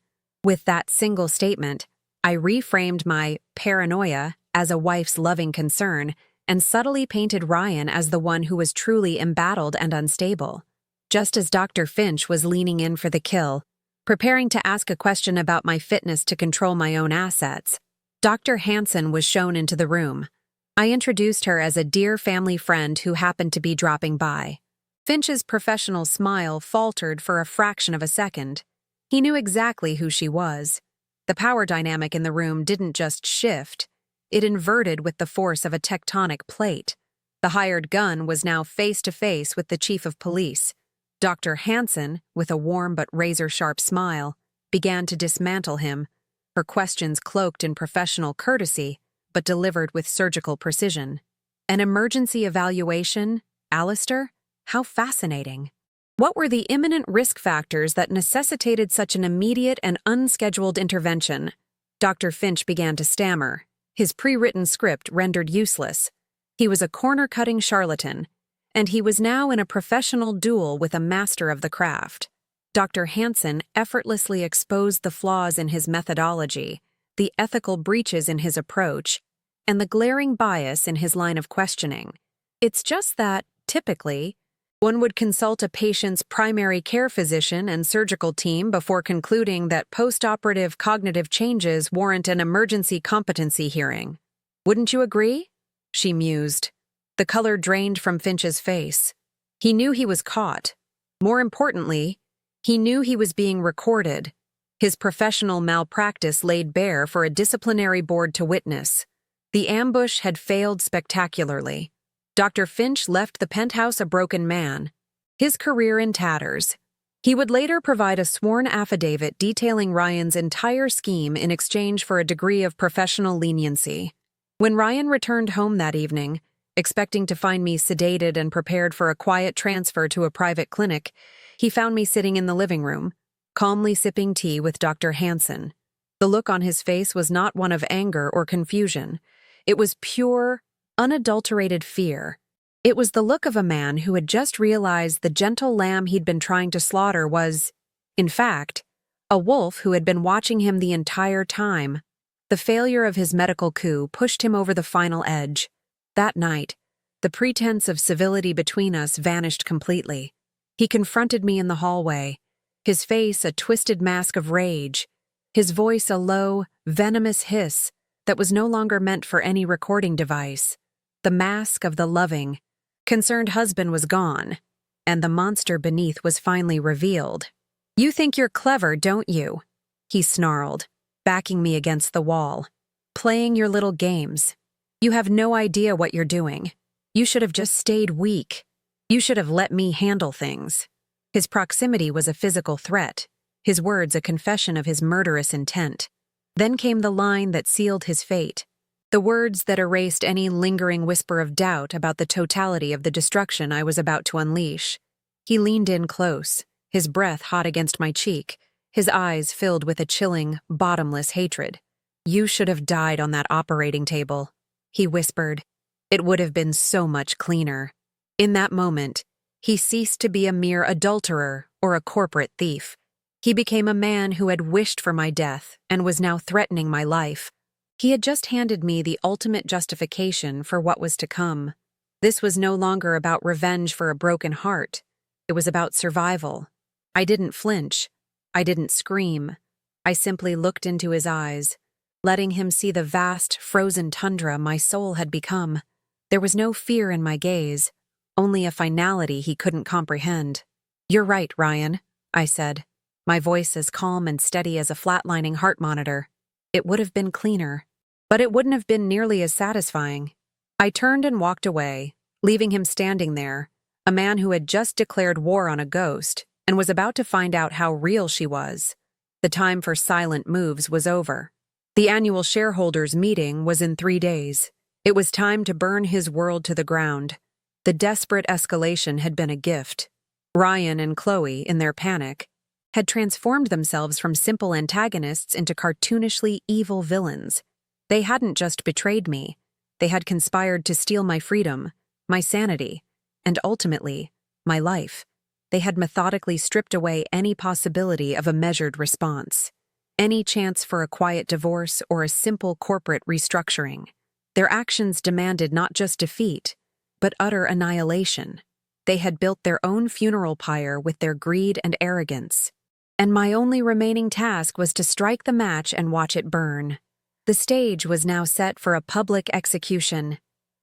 With that single statement, I reframed my paranoia as a wife's loving concern and subtly painted Ryan as the one who was truly embattled and unstable. Just as Dr. Finch was leaning in for the kill, preparing to ask a question about my fitness to control my own assets, Dr. Hansen was shown into the room. I introduced her as a dear family friend who happened to be dropping by. Finch's professional smile faltered for a fraction of a second. He knew exactly who she was. The power dynamic in the room didn't just shift, it inverted with the force of a tectonic plate. The hired gun was now face-to-face with the chief of police. Dr. Hansen, with a warm but razor-sharp smile, began to dismantle him, her questions cloaked in professional courtesy, but delivered with surgical precision. An emergency evaluation? Alistair? How fascinating. What were the imminent risk factors that necessitated such an immediate and unscheduled intervention? Dr. Finch began to stammer, his pre-written script rendered useless. He was a corner-cutting charlatan, and he was now in a professional duel with a master of the craft. Dr. Hansen effortlessly exposed the flaws in his methodology, the ethical breaches in his approach, and the glaring bias in his line of questioning. It's just that, typically, one would consult a patient's primary care physician and surgical team before concluding that post-operative cognitive changes warrant an emergency competency hearing. Wouldn't you agree? She mused. The color drained from Finch's face. He knew he was caught. More importantly, he knew he was being recorded. His professional malpractice laid bare for a disciplinary board to witness. The ambush had failed spectacularly. Dr. Finch left the penthouse a broken man, his career in tatters. He would later provide a sworn affidavit detailing Ryan's entire scheme in exchange for a degree of professional leniency. When Ryan returned home that evening, expecting to find me sedated and prepared for a quiet transfer to a private clinic, he found me sitting in the living room, calmly sipping tea with Dr. Hansen. The look on his face was not one of anger or confusion. It was pure, unadulterated fear. It was the look of a man who had just realized the gentle lamb he'd been trying to slaughter was, in fact, a wolf who had been watching him the entire time. The failure of his medical coup pushed him over the final edge. That night, the pretense of civility between us vanished completely. He confronted me in the hallway, his face a twisted mask of rage, his voice a low, venomous hiss that was no longer meant for any recording device. The mask of the loving, concerned husband was gone, and the monster beneath was finally revealed. "You think you're clever, don't you?" he snarled, backing me against the wall. "Playing your little games. You have no idea what you're doing. You should have just stayed weak. You should have let me handle things." His proximity was a physical threat, his words a confession of his murderous intent. Then came the line that sealed his fate. The words that erased any lingering whisper of doubt about the totality of the destruction I was about to unleash. He leaned in close, his breath hot against my cheek, his eyes filled with a chilling, bottomless hatred. "You should have died on that operating table," he whispered. "It would have been so much cleaner." In that moment, he ceased to be a mere adulterer or a corporate thief. He became a man who had wished for my death and was now threatening my life. He had just handed me the ultimate justification for what was to come. This was no longer about revenge for a broken heart. It was about survival. I didn't flinch. I didn't scream. I simply looked into his eyes, letting him see the vast, frozen tundra my soul had become. There was no fear in my gaze, only a finality he couldn't comprehend. "You're right, Ryan," I said, my voice as calm and steady as a flatlining heart monitor. "It would have been cleaner. But it wouldn't have been nearly as satisfying." I turned and walked away, leaving him standing there, a man who had just declared war on a ghost and was about to find out how real she was. The time for silent moves was over. The annual shareholders' meeting was in 3 days. It was time to burn his world to the ground. The desperate escalation had been a gift. Ryan and Chloe, in their panic, had transformed themselves from simple antagonists into cartoonishly evil villains. They hadn't just betrayed me. They had conspired to steal my freedom, my sanity, and ultimately, my life. They had methodically stripped away any possibility of a measured response, any chance for a quiet divorce or a simple corporate restructuring. Their actions demanded not just defeat, but utter annihilation. They had built their own funeral pyre with their greed and arrogance. And my only remaining task was to strike the match and watch it burn. The stage was now set for a public execution.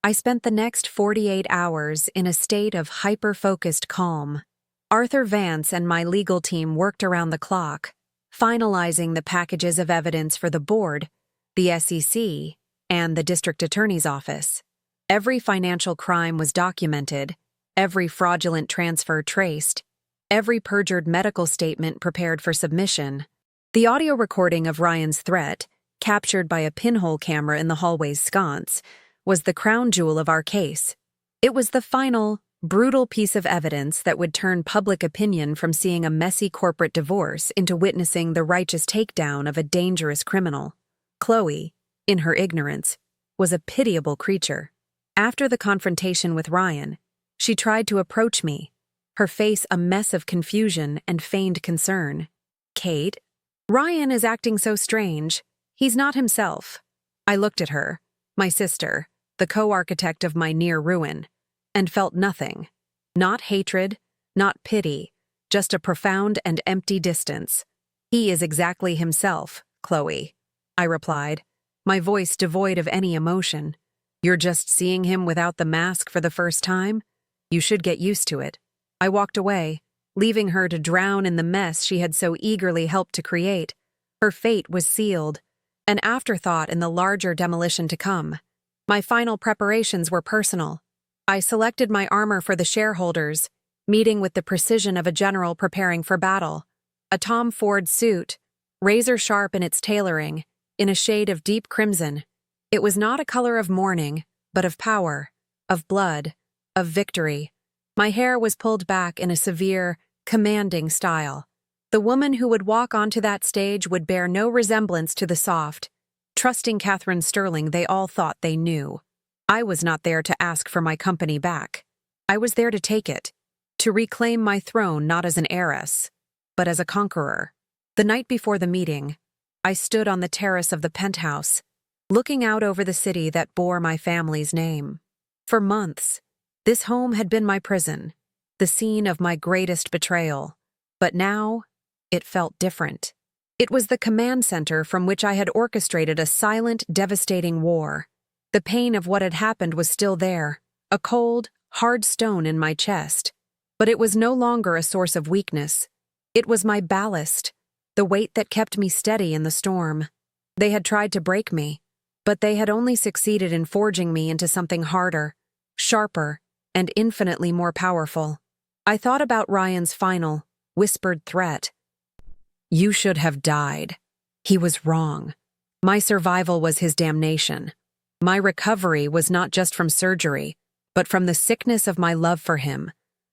I spent the next 48 hours in a state of hyper-focused calm. Arthur Vance and my legal team worked around the clock, finalizing the packages of evidence for the board, the SEC, and the district attorney's office. Every financial crime was documented, every fraudulent transfer traced, every perjured medical statement prepared for submission. The audio recording of Ryan's threat, captured by a pinhole camera in the hallway's sconce, was the crown jewel of our case. It was the final, brutal piece of evidence that would turn public opinion from seeing a messy corporate divorce into witnessing the righteous takedown of a dangerous criminal. Chloe, in her ignorance, was a pitiable creature. After the confrontation with Ryan, she tried to approach me, her face a mess of confusion and feigned concern. "Kate, Ryan is acting so strange. He's not himself." I looked at her, my sister, the co-architect of my near ruin, and felt nothing. Not hatred, not pity, just a profound and empty distance. "He is exactly himself, Chloe," I replied, my voice devoid of any emotion. "You're just seeing him without the mask for the first time? You should get used to it." I walked away, leaving her to drown in the mess she had so eagerly helped to create. Her fate was sealed, an afterthought in the larger demolition to come. My final preparations were personal. I selected my armor for the shareholders, meeting with the precision of a general preparing for battle. A Tom Ford suit, razor-sharp in its tailoring, in a shade of deep crimson. It was not a color of mourning, but of power, of blood, of victory. My hair was pulled back in a severe, commanding style. The woman who would walk onto that stage would bear no resemblance to the soft, trusting Catherine Sterling they all thought they knew. I was not there to ask for my company back. I was there to take it, to reclaim my throne not as an heiress, but as a conqueror. The night before the meeting, I stood on the terrace of the penthouse, looking out over the city that bore my family's name. For months, this home had been my prison, the scene of my greatest betrayal. But now, it felt different. It was the command center from which I had orchestrated a silent, devastating war. The pain of what had happened was still there, a cold, hard stone in my chest. But it was no longer a source of weakness. It was my ballast, the weight that kept me steady in the storm. They had tried to break me, but they had only succeeded in forging me into something harder, sharper, and infinitely more powerful. I thought about Ryan's final, whispered threat. "You should have died." He was wrong. My survival was his damnation. My recovery was not just from surgery, but from the sickness of my love for him,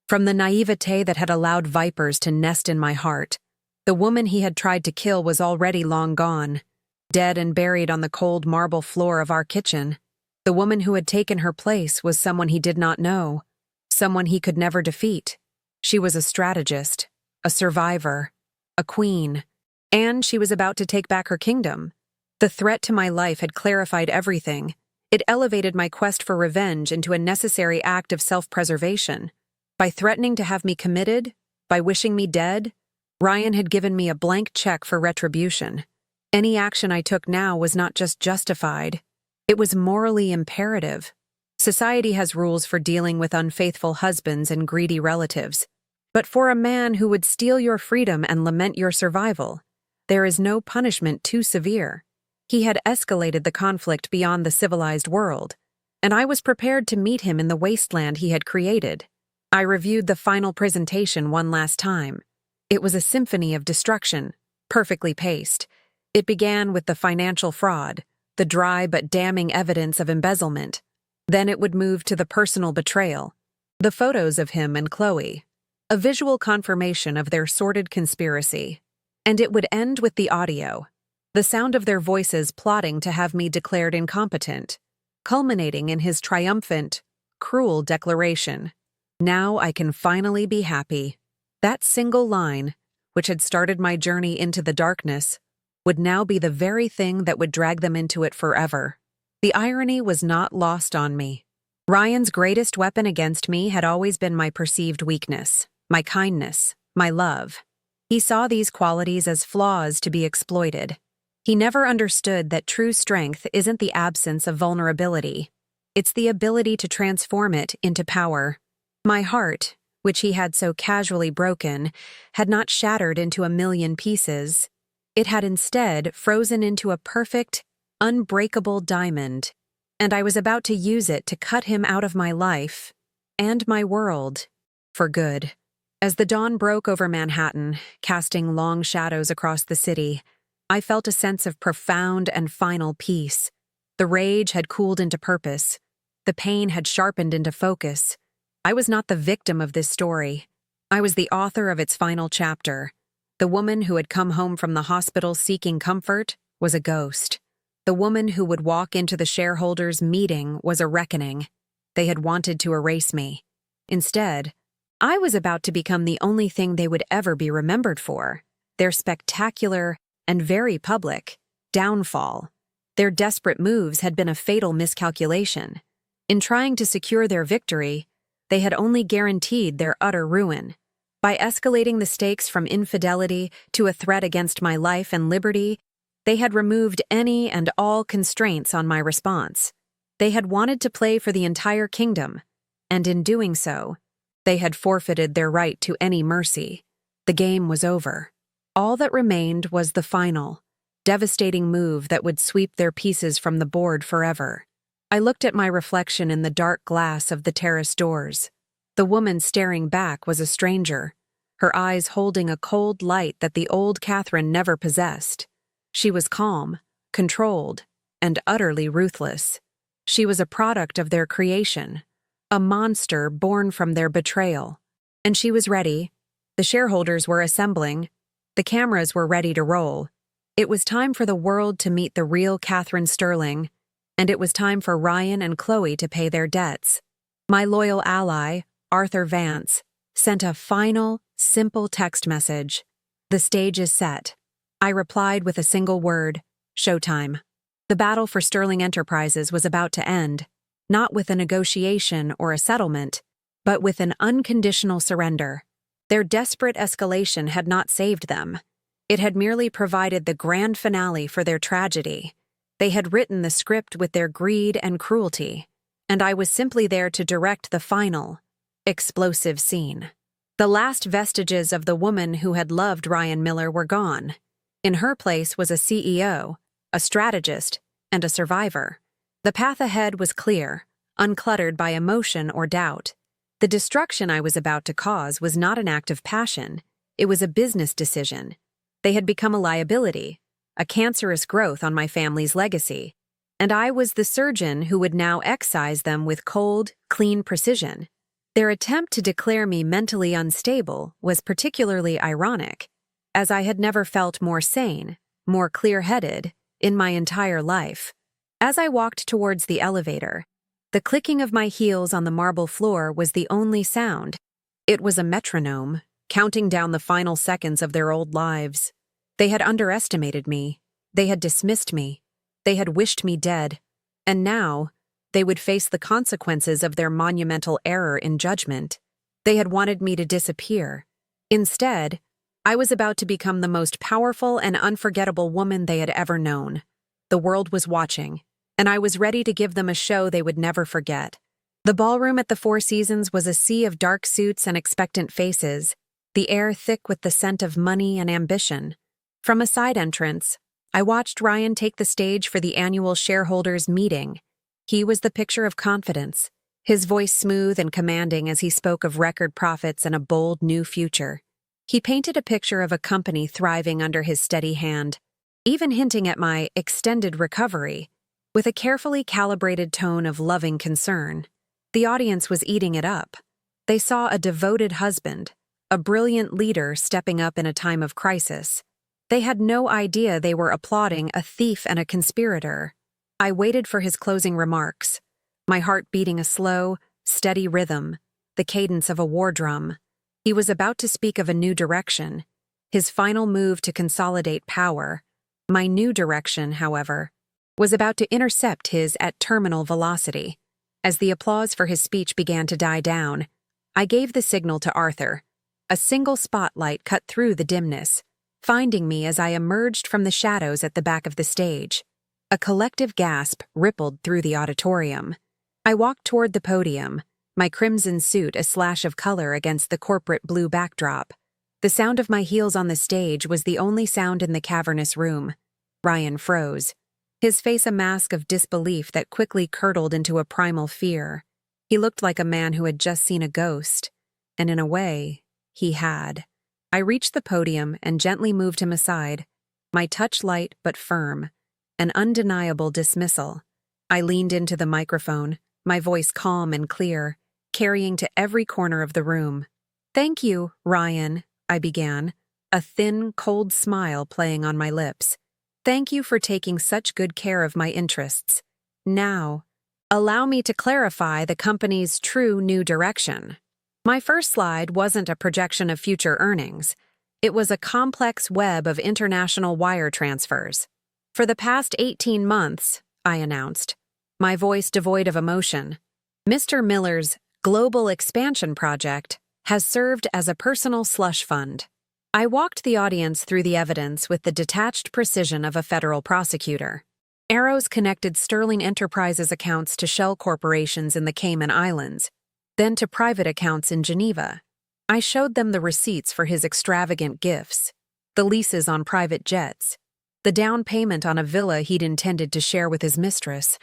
from the naivete that had allowed vipers to nest in my heart. The woman he had tried to kill was already long gone, dead and buried on the cold marble floor of our kitchen. The woman who had taken her place was someone he did not know, someone he could never defeat. She was a strategist, a survivor, a queen, and she was about to take back her kingdom. The threat to my life had clarified everything. It elevated my quest for revenge into a necessary act of self-preservation. By threatening to have me committed, by wishing me dead, Ryan had given me a blank check for retribution. Any action I took now was not just justified, it was morally imperative. Society has rules for dealing with unfaithful husbands and greedy relatives. But for a man who would steal your freedom and lament your survival, there is no punishment too severe. He had escalated the conflict beyond the civilized world, and I was prepared to meet him in the wasteland he had created. I reviewed the final presentation one last time. It was a symphony of destruction, perfectly paced. It began with the financial fraud, the dry but damning evidence of embezzlement. Then it would move to the personal betrayal, the photos of him and Chloe, a visual confirmation of their sordid conspiracy. And it would end with the audio, the sound of their voices plotting to have me declared incompetent, culminating in his triumphant, cruel declaration. "Now I can finally be happy." That single line, which had started my journey into the darkness, would now be the very thing that would drag them into it forever. The irony was not lost on me. Ryan's greatest weapon against me had always been my perceived weakness, my kindness, my love. He saw these qualities as flaws to be exploited. He never understood that true strength isn't the absence of vulnerability. It's the ability to transform it into power. My heart, which he had so casually broken, had not shattered into a million pieces. It had instead frozen into a perfect, unbreakable diamond, and I was about to use it to cut him out of my life and my world for good. As the dawn broke over Manhattan, casting long shadows across the city, I felt a sense of profound and final peace. The rage had cooled into purpose. The pain had sharpened into focus. I was not the victim of this story. I was the author of its final chapter. The woman who had come home from the hospital seeking comfort was a ghost. The woman who would walk into the shareholders' meeting was a reckoning. They had wanted to erase me. Instead, I was about to become the only thing they would ever be remembered for: their spectacular and very public downfall. Their desperate moves had been a fatal miscalculation. In trying to secure their victory, they had only guaranteed their utter ruin. By escalating the stakes from infidelity to a threat against my life and liberty, they had removed any and all constraints on my response. They had wanted to play for the entire kingdom, and in doing so, they had forfeited their right to any mercy. The game was over. All that remained was the final, devastating move that would sweep their pieces from the board forever. I looked at my reflection in the dark glass of the terrace doors. The woman staring back was a stranger, her eyes holding a cold light that the old Catherine never possessed. She was calm, controlled, and utterly ruthless. She was a product of their creation, a monster born from their betrayal. And she was ready. The shareholders were assembling. The cameras were ready to roll. It was time for the world to meet the real Catherine Sterling, and it was time for Ryan and Chloe to pay their debts. My loyal ally, Arthur Vance, sent a final, simple text message. "The stage is set." I replied with a single word: showtime. The battle for Sterling Enterprises was about to end, not with a negotiation or a settlement, but with an unconditional surrender. Their desperate escalation had not saved them. It had merely provided the grand finale for their tragedy. They had written the script with their greed and cruelty, and I was simply there to direct the final, explosive scene. The last vestiges of the woman who had loved Ryan Miller were gone. In her place was a CEO, a strategist, and a survivor. The path ahead was clear, uncluttered by emotion or doubt. The destruction I was about to cause was not an act of passion. It was a business decision. They had become a liability, a cancerous growth on my family's legacy, and I was the surgeon who would now excise them with cold, clean precision. Their attempt to declare me mentally unstable was particularly ironic, as I had never felt more sane, more clear-headed in my entire life. As I walked towards the elevator, the clicking of my heels on the marble floor was the only sound. It was a metronome, counting down the final seconds of their old lives. They had underestimated me. They had dismissed me. They had wished me dead. And now, they would face the consequences of their monumental error in judgment. They had wanted me to disappear. Instead, I was about to become the most powerful and unforgettable woman they had ever known. The world was watching, and I was ready to give them a show they would never forget. The ballroom at the Four Seasons was a sea of dark suits and expectant faces, the air thick with the scent of money and ambition. From a side entrance, I watched Ryan take the stage for the annual shareholders' meeting. He was the picture of confidence, his voice smooth and commanding as he spoke of record profits and a bold new future. He painted a picture of a company thriving under his steady hand, even hinting at my extended recovery, with a carefully calibrated tone of loving concern. The audience was eating it up. They saw a devoted husband, a brilliant leader stepping up in a time of crisis. They had no idea they were applauding a thief and a conspirator. I waited for his closing remarks, my heart beating a slow, steady rhythm, the cadence of a war drum. He was about to speak of a new direction, his final move to consolidate power. My new direction, however, was about to intercept his at terminal velocity. As the applause for his speech began to die down, I gave the signal to Arthur. A single spotlight cut through the dimness, finding me as I emerged from the shadows at the back of the stage. A collective gasp rippled through the auditorium. I walked toward the podium, my crimson suit a slash of color against the corporate blue backdrop. The sound of my heels on the stage was the only sound in the cavernous room. Ryan froze, his face a mask of disbelief that quickly curdled into a primal fear. He looked like a man who had just seen a ghost, and in a way, he had. I reached the podium and gently moved him aside, my touch light but firm, an undeniable dismissal. I leaned into the microphone, my voice calm and clear. carrying to every corner of the room. "Thank you, Ryan," I began, a thin, cold smile playing on my lips. "Thank you for taking such good care of my interests. Now, allow me to clarify the company's true new direction." My first slide wasn't a projection of future earnings. It was a complex web of international wire transfers. "For the past 18 months," I announced, my voice devoid of emotion, "Mr. Miller's global expansion project has served as a personal slush fund." I walked the audience through the evidence with the detached precision of a federal prosecutor. Arrows connected Sterling Enterprises accounts to shell corporations in the Cayman Islands, then to private accounts in Geneva. I showed them the receipts for his extravagant gifts, the leases on private jets, the down payment on a villa he'd intended to share with his mistress,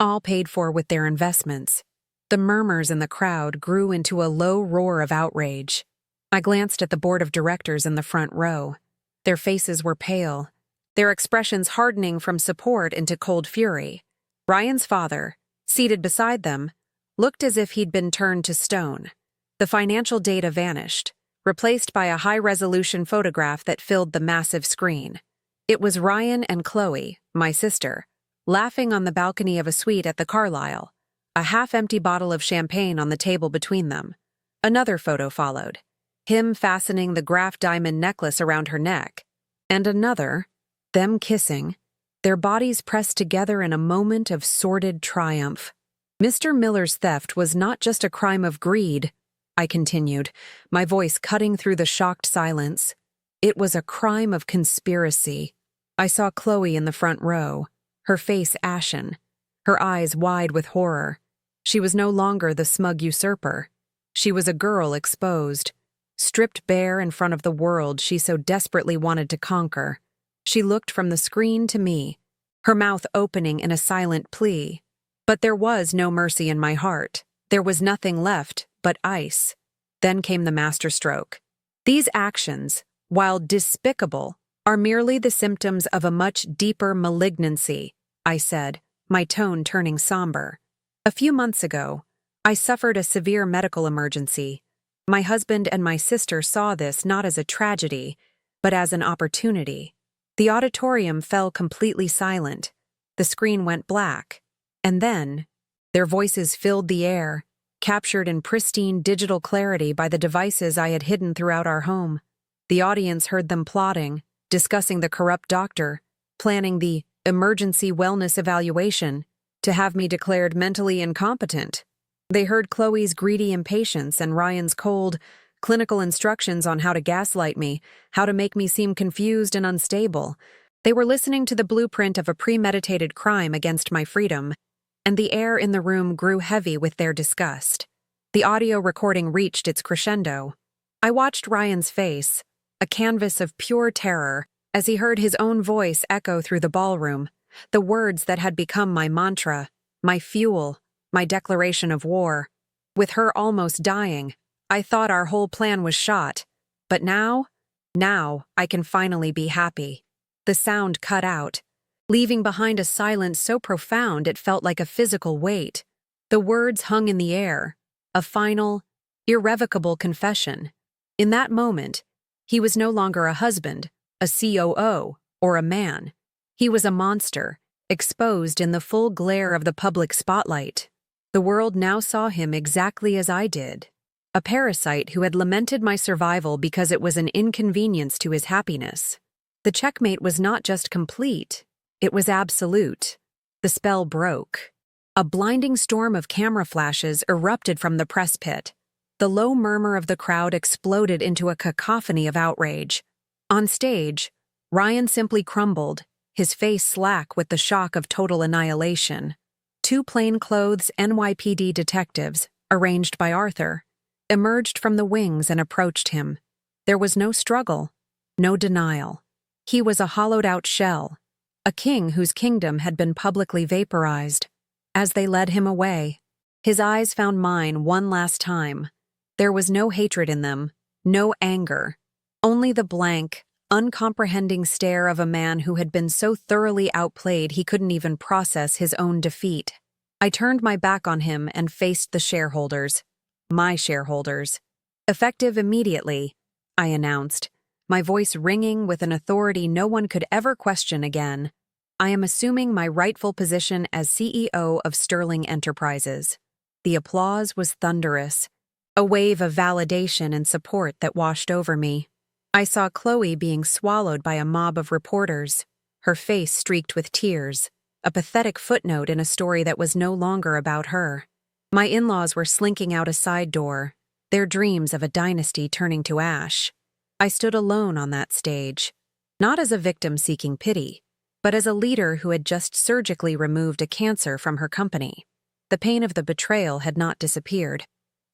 all paid for with their investments. The murmurs in the crowd grew into a low roar of outrage. I glanced at the board of directors in the front row. Their faces were pale, their expressions hardening from support into cold fury. Ryan's father, seated beside them, looked as if he'd been turned to stone. The financial data vanished, replaced by a high-resolution photograph that filled the massive screen. It was Ryan and Chloe, my sister, laughing on the balcony of a suite at the Carlyle, a half-empty bottle of champagne on the table between them. Another photo followed, him fastening the Graf diamond necklace around her neck, and another, them kissing, their bodies pressed together in a moment of sordid triumph. Mr. Miller's theft was not just a crime of greed, I continued, my voice cutting through the shocked silence. It was a crime of conspiracy. I saw Chloe in the front row, her face ashen, her eyes wide with horror. She was no longer the smug usurper. She was a girl exposed, stripped bare in front of the world she so desperately wanted to conquer. She looked from the screen to me, her mouth opening in a silent plea. But there was no mercy in my heart. There was nothing left but ice. Then came the masterstroke. "These actions, while despicable, are merely the symptoms of a much deeper malignancy," I said, my tone turning somber. "A few months ago, I suffered a severe medical emergency. My husband and my sister saw this not as a tragedy, but as an opportunity." The auditorium fell completely silent. The screen went black. And then, their voices filled the air, captured in pristine digital clarity by the devices I had hidden throughout our home. The audience heard them plotting, discussing the corrupt doctor, planning the emergency wellness evaluation to have me declared mentally incompetent. They heard Chloe's greedy impatience and Ryan's cold, clinical instructions on how to gaslight me, how to make me seem confused and unstable. They were listening to the blueprint of a premeditated crime against my freedom, and the air in the room grew heavy with their disgust. The audio recording reached its crescendo. I watched Ryan's face, a canvas of pure terror, as he heard his own voice echo through the ballroom, the words that had become my mantra, my fuel, my declaration of war. With her almost dying, I thought our whole plan was shot. But now I can finally be happy. The sound cut out, leaving behind a silence so profound it felt like a physical weight. The words hung in the air, a final, irrevocable confession. In that moment, he was no longer a husband, a COO, or a man. He was a monster, exposed in the full glare of the public spotlight. The world now saw him exactly as I did, a parasite who had lamented my survival because it was an inconvenience to his happiness. The checkmate was not just complete, it was absolute. The spell broke. A blinding storm of camera flashes erupted from the press pit. The low murmur of the crowd exploded into a cacophony of outrage. On stage, Ryan simply crumbled, his face slack with the shock of total annihilation. Two plainclothes NYPD detectives, arranged by Arthur, emerged from the wings and approached him. There was no struggle, no denial. He was a hollowed-out shell, a king whose kingdom had been publicly vaporized. As they led him away, his eyes found mine one last time. There was no hatred in them, no anger, only the blank, uncomprehending stare of a man who had been so thoroughly outplayed he couldn't even process his own defeat. I turned my back on him and faced the shareholders. my shareholders. Effective immediately, I announced, my voice ringing with an authority no one could ever question again. I am assuming my rightful position as CEO of Sterling Enterprises. The applause was thunderous, a wave of validation and support that washed over me. I saw Chloe being swallowed by a mob of reporters, her face streaked with tears, a pathetic footnote in a story that was no longer about her. My in-laws were slinking out a side door, their dreams of a dynasty turning to ash. I stood alone on that stage, not as a victim seeking pity, but as a leader who had just surgically removed a cancer from her company. The pain of the betrayal had not disappeared,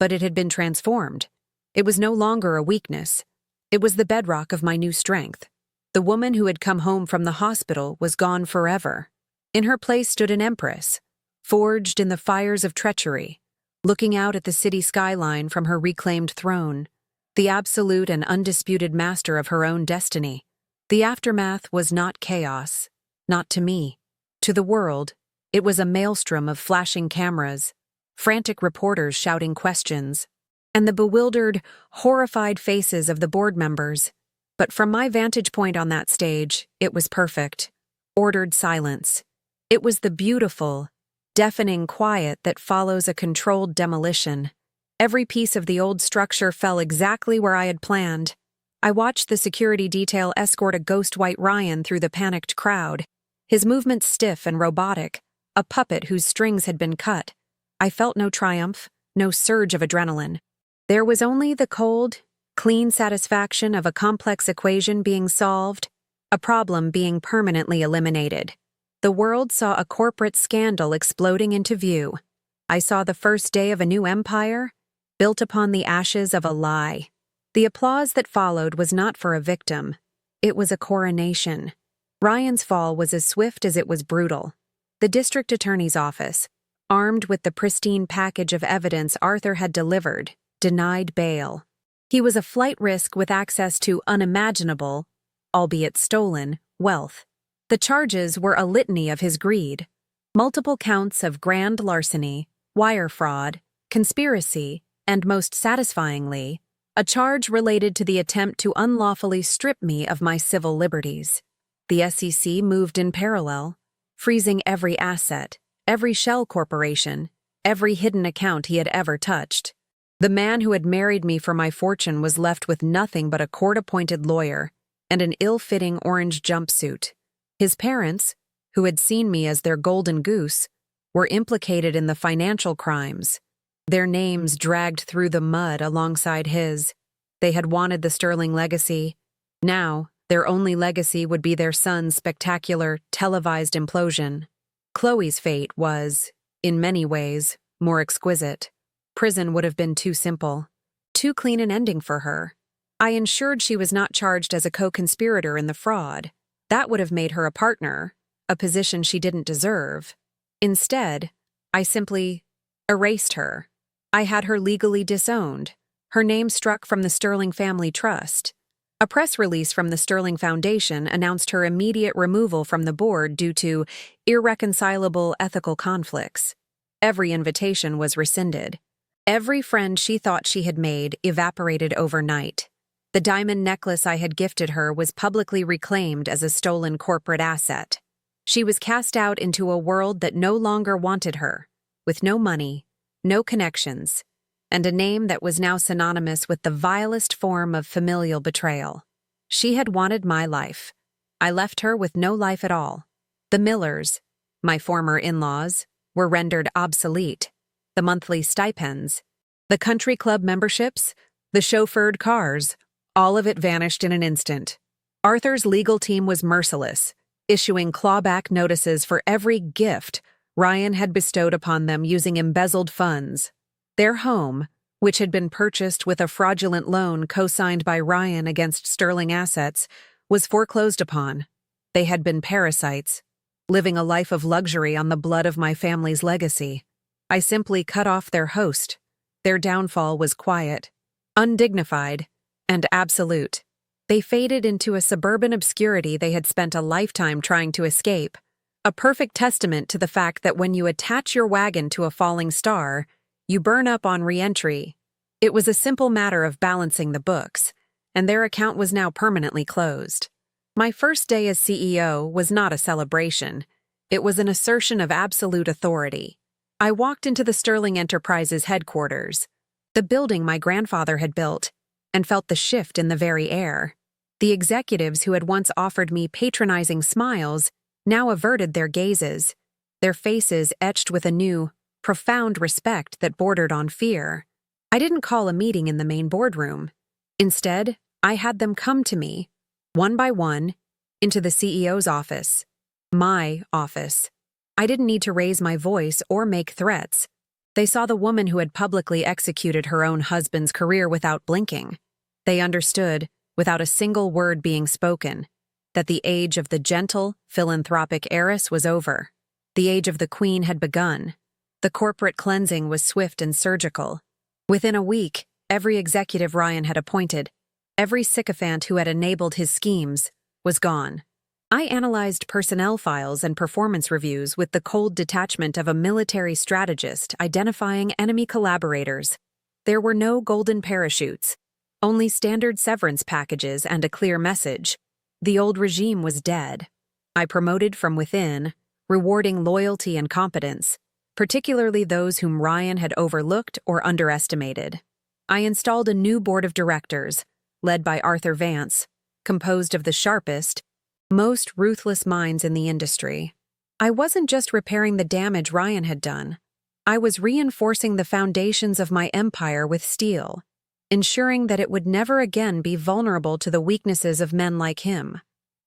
but it had been transformed. It was no longer a weakness. It was the bedrock of my new strength. The woman who had come home from the hospital was gone forever. In her place stood an empress, forged in the fires of treachery, looking out at the city skyline from her reclaimed throne, the absolute and undisputed master of her own destiny. The aftermath was not chaos, not to me. To the world, it was a maelstrom of flashing cameras, frantic reporters shouting questions, and the bewildered, horrified faces of the board members. But from my vantage point on that stage, it was perfect. Ordered silence. It was the beautiful, deafening quiet that follows a controlled demolition. Every piece of the old structure fell exactly where I had planned. I watched the security detail escort a ghost-white Ryan through the panicked crowd, his movements stiff and robotic, a puppet whose strings had been cut. I felt no triumph, no surge of adrenaline. There was only the cold, clean satisfaction of a complex equation being solved, a problem being permanently eliminated. The world saw a corporate scandal exploding into view. I saw the first day of a new empire, built upon the ashes of a lie. The applause that followed was not for a victim. It was a coronation. Ryan's fall was as swift as it was brutal. The district attorney's office, armed with the pristine package of evidence Arthur had delivered, denied bail. He was a flight risk with access to unimaginable, albeit stolen, wealth. The charges were a litany of his greed. Multiple counts of grand larceny, wire fraud, conspiracy, and most satisfyingly, a charge related to the attempt to unlawfully strip me of my civil liberties. The SEC moved in parallel, freezing every asset, every shell corporation, every hidden account he had ever touched. The man who had married me for my fortune was left with nothing but a court-appointed lawyer and an ill-fitting orange jumpsuit. His parents, who had seen me as their golden goose, were implicated in the financial crimes, their names dragged through the mud alongside his. They had wanted the Sterling legacy. Now, their only legacy would be their son's spectacular, televised implosion. Chloe's fate was, in many ways, more exquisite. Prison would have been too simple, too clean an ending for her. I ensured she was not charged as a co-conspirator in the fraud. That would have made her a partner, a position she didn't deserve. Instead, I simply erased her. I had her legally disowned, her name struck from the Sterling Family Trust. A press release from the Sterling Foundation announced her immediate removal from the board due to irreconcilable ethical conflicts. Every invitation was rescinded. Every friend she thought she had made evaporated overnight. The diamond necklace I had gifted her was publicly reclaimed as a stolen corporate asset. She was cast out into a world that no longer wanted her, with no money, no connections, and a name that was now synonymous with the vilest form of familial betrayal. She had wanted my life. I left her with no life at all. The Millers, my former in-laws, were rendered obsolete. The monthly stipends, the country club memberships, the chauffeured cars, all of it vanished in an instant. Arthur's legal team was merciless, issuing clawback notices for every gift Ryan had bestowed upon them using embezzled funds. Their home, which had been purchased with a fraudulent loan co-signed by Ryan against Sterling assets, was foreclosed upon. They had been parasites, living a life of luxury on the blood of my family's legacy. I simply cut off their host. Their downfall was quiet, undignified, and absolute. They faded into a suburban obscurity they had spent a lifetime trying to escape, a perfect testament to the fact that when you attach your wagon to a falling star, you burn up on re-entry, It was a simple matter of balancing the books, and their account was now permanently closed. My first day as CEO was not a celebration. It was an assertion of absolute authority. I walked into the Sterling Enterprises headquarters, the building my grandfather had built, and felt the shift in the very air. The executives who had once offered me patronizing smiles now averted their gazes, their faces etched with a new, profound respect that bordered on fear. I didn't call a meeting in the main boardroom. Instead, I had them come to me, one by one, into the CEO's office. My office. I didn't need to raise my voice or make threats. They saw the woman who had publicly executed her own husband's career without blinking. They understood, without a single word being spoken, that the age of the gentle, philanthropic heiress was over. The age of the queen had begun. The corporate cleansing was swift and surgical. Within a week, every executive Ryan had appointed, every sycophant who had enabled his schemes, was gone. I analyzed personnel files and performance reviews with the cold detachment of a military strategist identifying enemy collaborators. There were no golden parachutes, only standard severance packages and a clear message. The old regime was dead. I promoted from within, rewarding loyalty and competence, particularly those whom Ryan had overlooked or underestimated. I installed a new board of directors, led by Arthur Vance, composed of the sharpest, most ruthless minds in the industry. I wasn't just repairing the damage Ryan had done. I was reinforcing the foundations of my empire with steel, ensuring that it would never again be vulnerable to the weaknesses of men like him.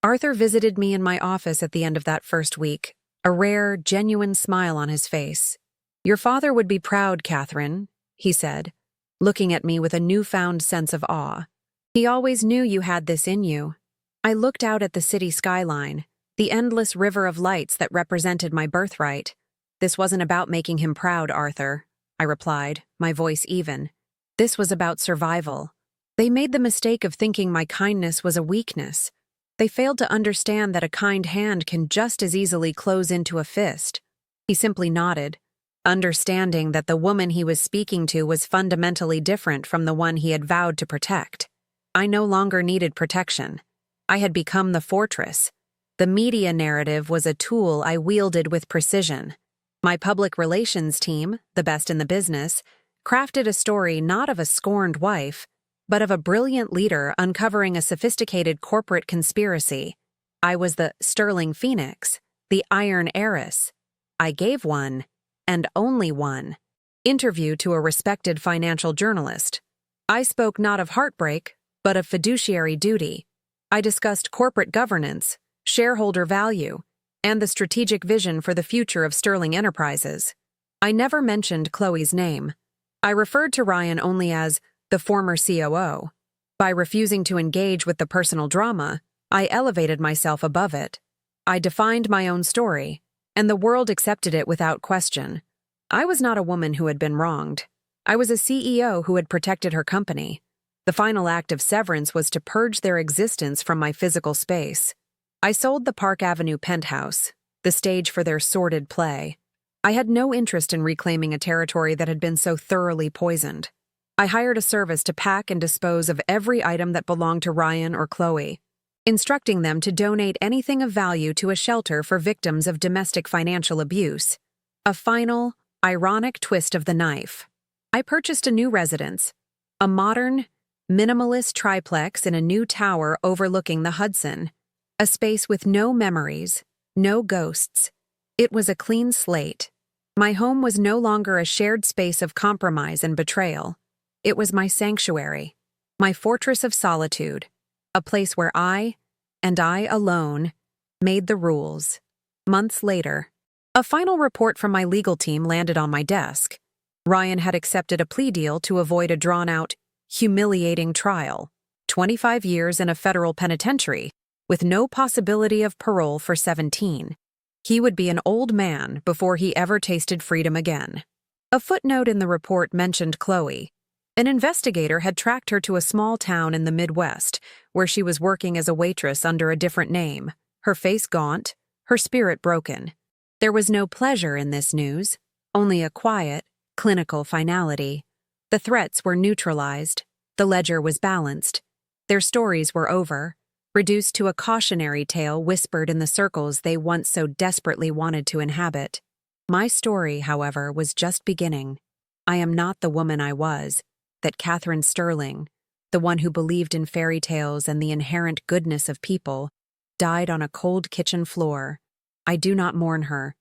Arthur visited me in my office at the end of that first week, a rare, genuine smile on his face. "Your father would be proud, Catherine," he said, looking at me with a newfound sense of awe. "He always knew you had this in you." I looked out at the city skyline, the endless river of lights that represented my birthright. "This wasn't about making him proud, Arthur," I replied, my voice even. "This was about survival. They made the mistake of thinking my kindness was a weakness. They failed to understand that a kind hand can just as easily close into a fist." He simply nodded, understanding that the woman he was speaking to was fundamentally different from the one he had vowed to protect. I no longer needed protection. I had become the fortress. The media narrative was a tool I wielded with precision. My public relations team, the best in the business, crafted a story not of a scorned wife, but of a brilliant leader uncovering a sophisticated corporate conspiracy. I was the Sterling Phoenix, the Iron Heiress. I gave one, and only one, interview to a respected financial journalist. I spoke not of heartbreak, but of fiduciary duty. I discussed corporate governance, shareholder value, and the strategic vision for the future of Sterling Enterprises. I never mentioned Chloe's name. I referred to Ryan only as the former COO. By refusing to engage with the personal drama, I elevated myself above it. I defined my own story, and the world accepted it without question. I was not a woman who had been wronged. I was a CEO who had protected her company. The final act of severance was to purge their existence from my physical space. I sold the Park Avenue penthouse, the stage for their sordid play. I had no interest in reclaiming a territory that had been so thoroughly poisoned. I hired a service to pack and dispose of every item that belonged to Ryan or Chloe, instructing them to donate anything of value to a shelter for victims of domestic financial abuse. A final, ironic twist of the knife. I purchased a new residence, a modern, minimalist triplex in a new tower overlooking the Hudson, a space with no memories, no ghosts. It was a clean slate. My home was no longer a shared space of compromise and betrayal. It was my sanctuary, my fortress of solitude, a place where I, and I alone, made the rules. Months later, a final report from my legal team landed on my desk. Ryan had accepted a plea deal to avoid a drawn-out, humiliating trial, 25 years in a federal penitentiary, with no possibility of parole for 17. He would be an old man before he ever tasted freedom again. A footnote in the report mentioned Chloe. An investigator had tracked her to a small town in the Midwest, where she was working as a waitress under a different name, her face gaunt, her spirit broken. There was no pleasure in this news, only a quiet, clinical finality. The threats were neutralized. The ledger was balanced. Their stories were over, reduced to a cautionary tale whispered in the circles they once so desperately wanted to inhabit. My story, however, was just beginning. I am not the woman I was, that Catherine Sterling, the one who believed in fairy tales and the inherent goodness of people, died on a cold kitchen floor. I do not mourn her.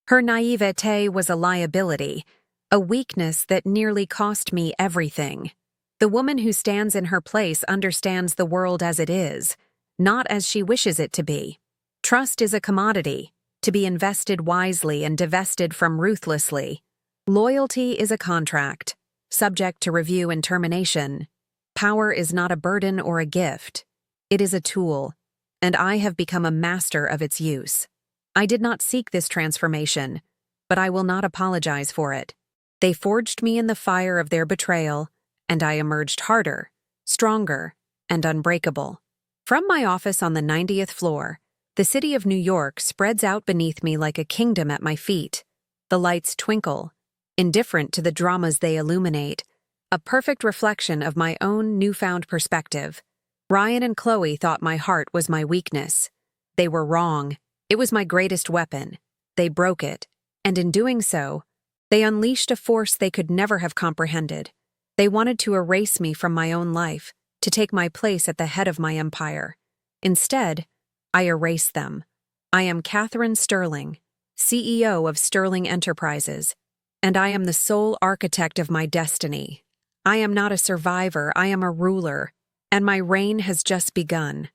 Her naivete was a liability, a weakness that nearly cost me everything. The woman who stands in her place understands the world as it is, not as she wishes it to be. Trust is a commodity, to be invested wisely and divested from ruthlessly. Loyalty is a contract, subject to review and termination. Power is not a burden or a gift. It is a tool, and I have become a master of its use. I did not seek this transformation, but I will not apologize for it. They forged me in the fire of their betrayal, and I emerged harder, stronger, and unbreakable. From my office on the 90th floor, the city of New York spreads out beneath me like a kingdom at my feet. The lights twinkle, indifferent to the dramas they illuminate, a perfect reflection of my own newfound perspective. Ryan and Chloe thought my heart was my weakness. They were wrong. It was my greatest weapon. They broke it, and in doing so, they unleashed a force they could never have comprehended. They wanted to erase me from my own life, to take my place at the head of my empire. Instead, I erased them. I am Catherine Sterling, CEO of Sterling Enterprises, and I am the sole architect of my destiny. I am not a survivor, I am a ruler, and my reign has just begun.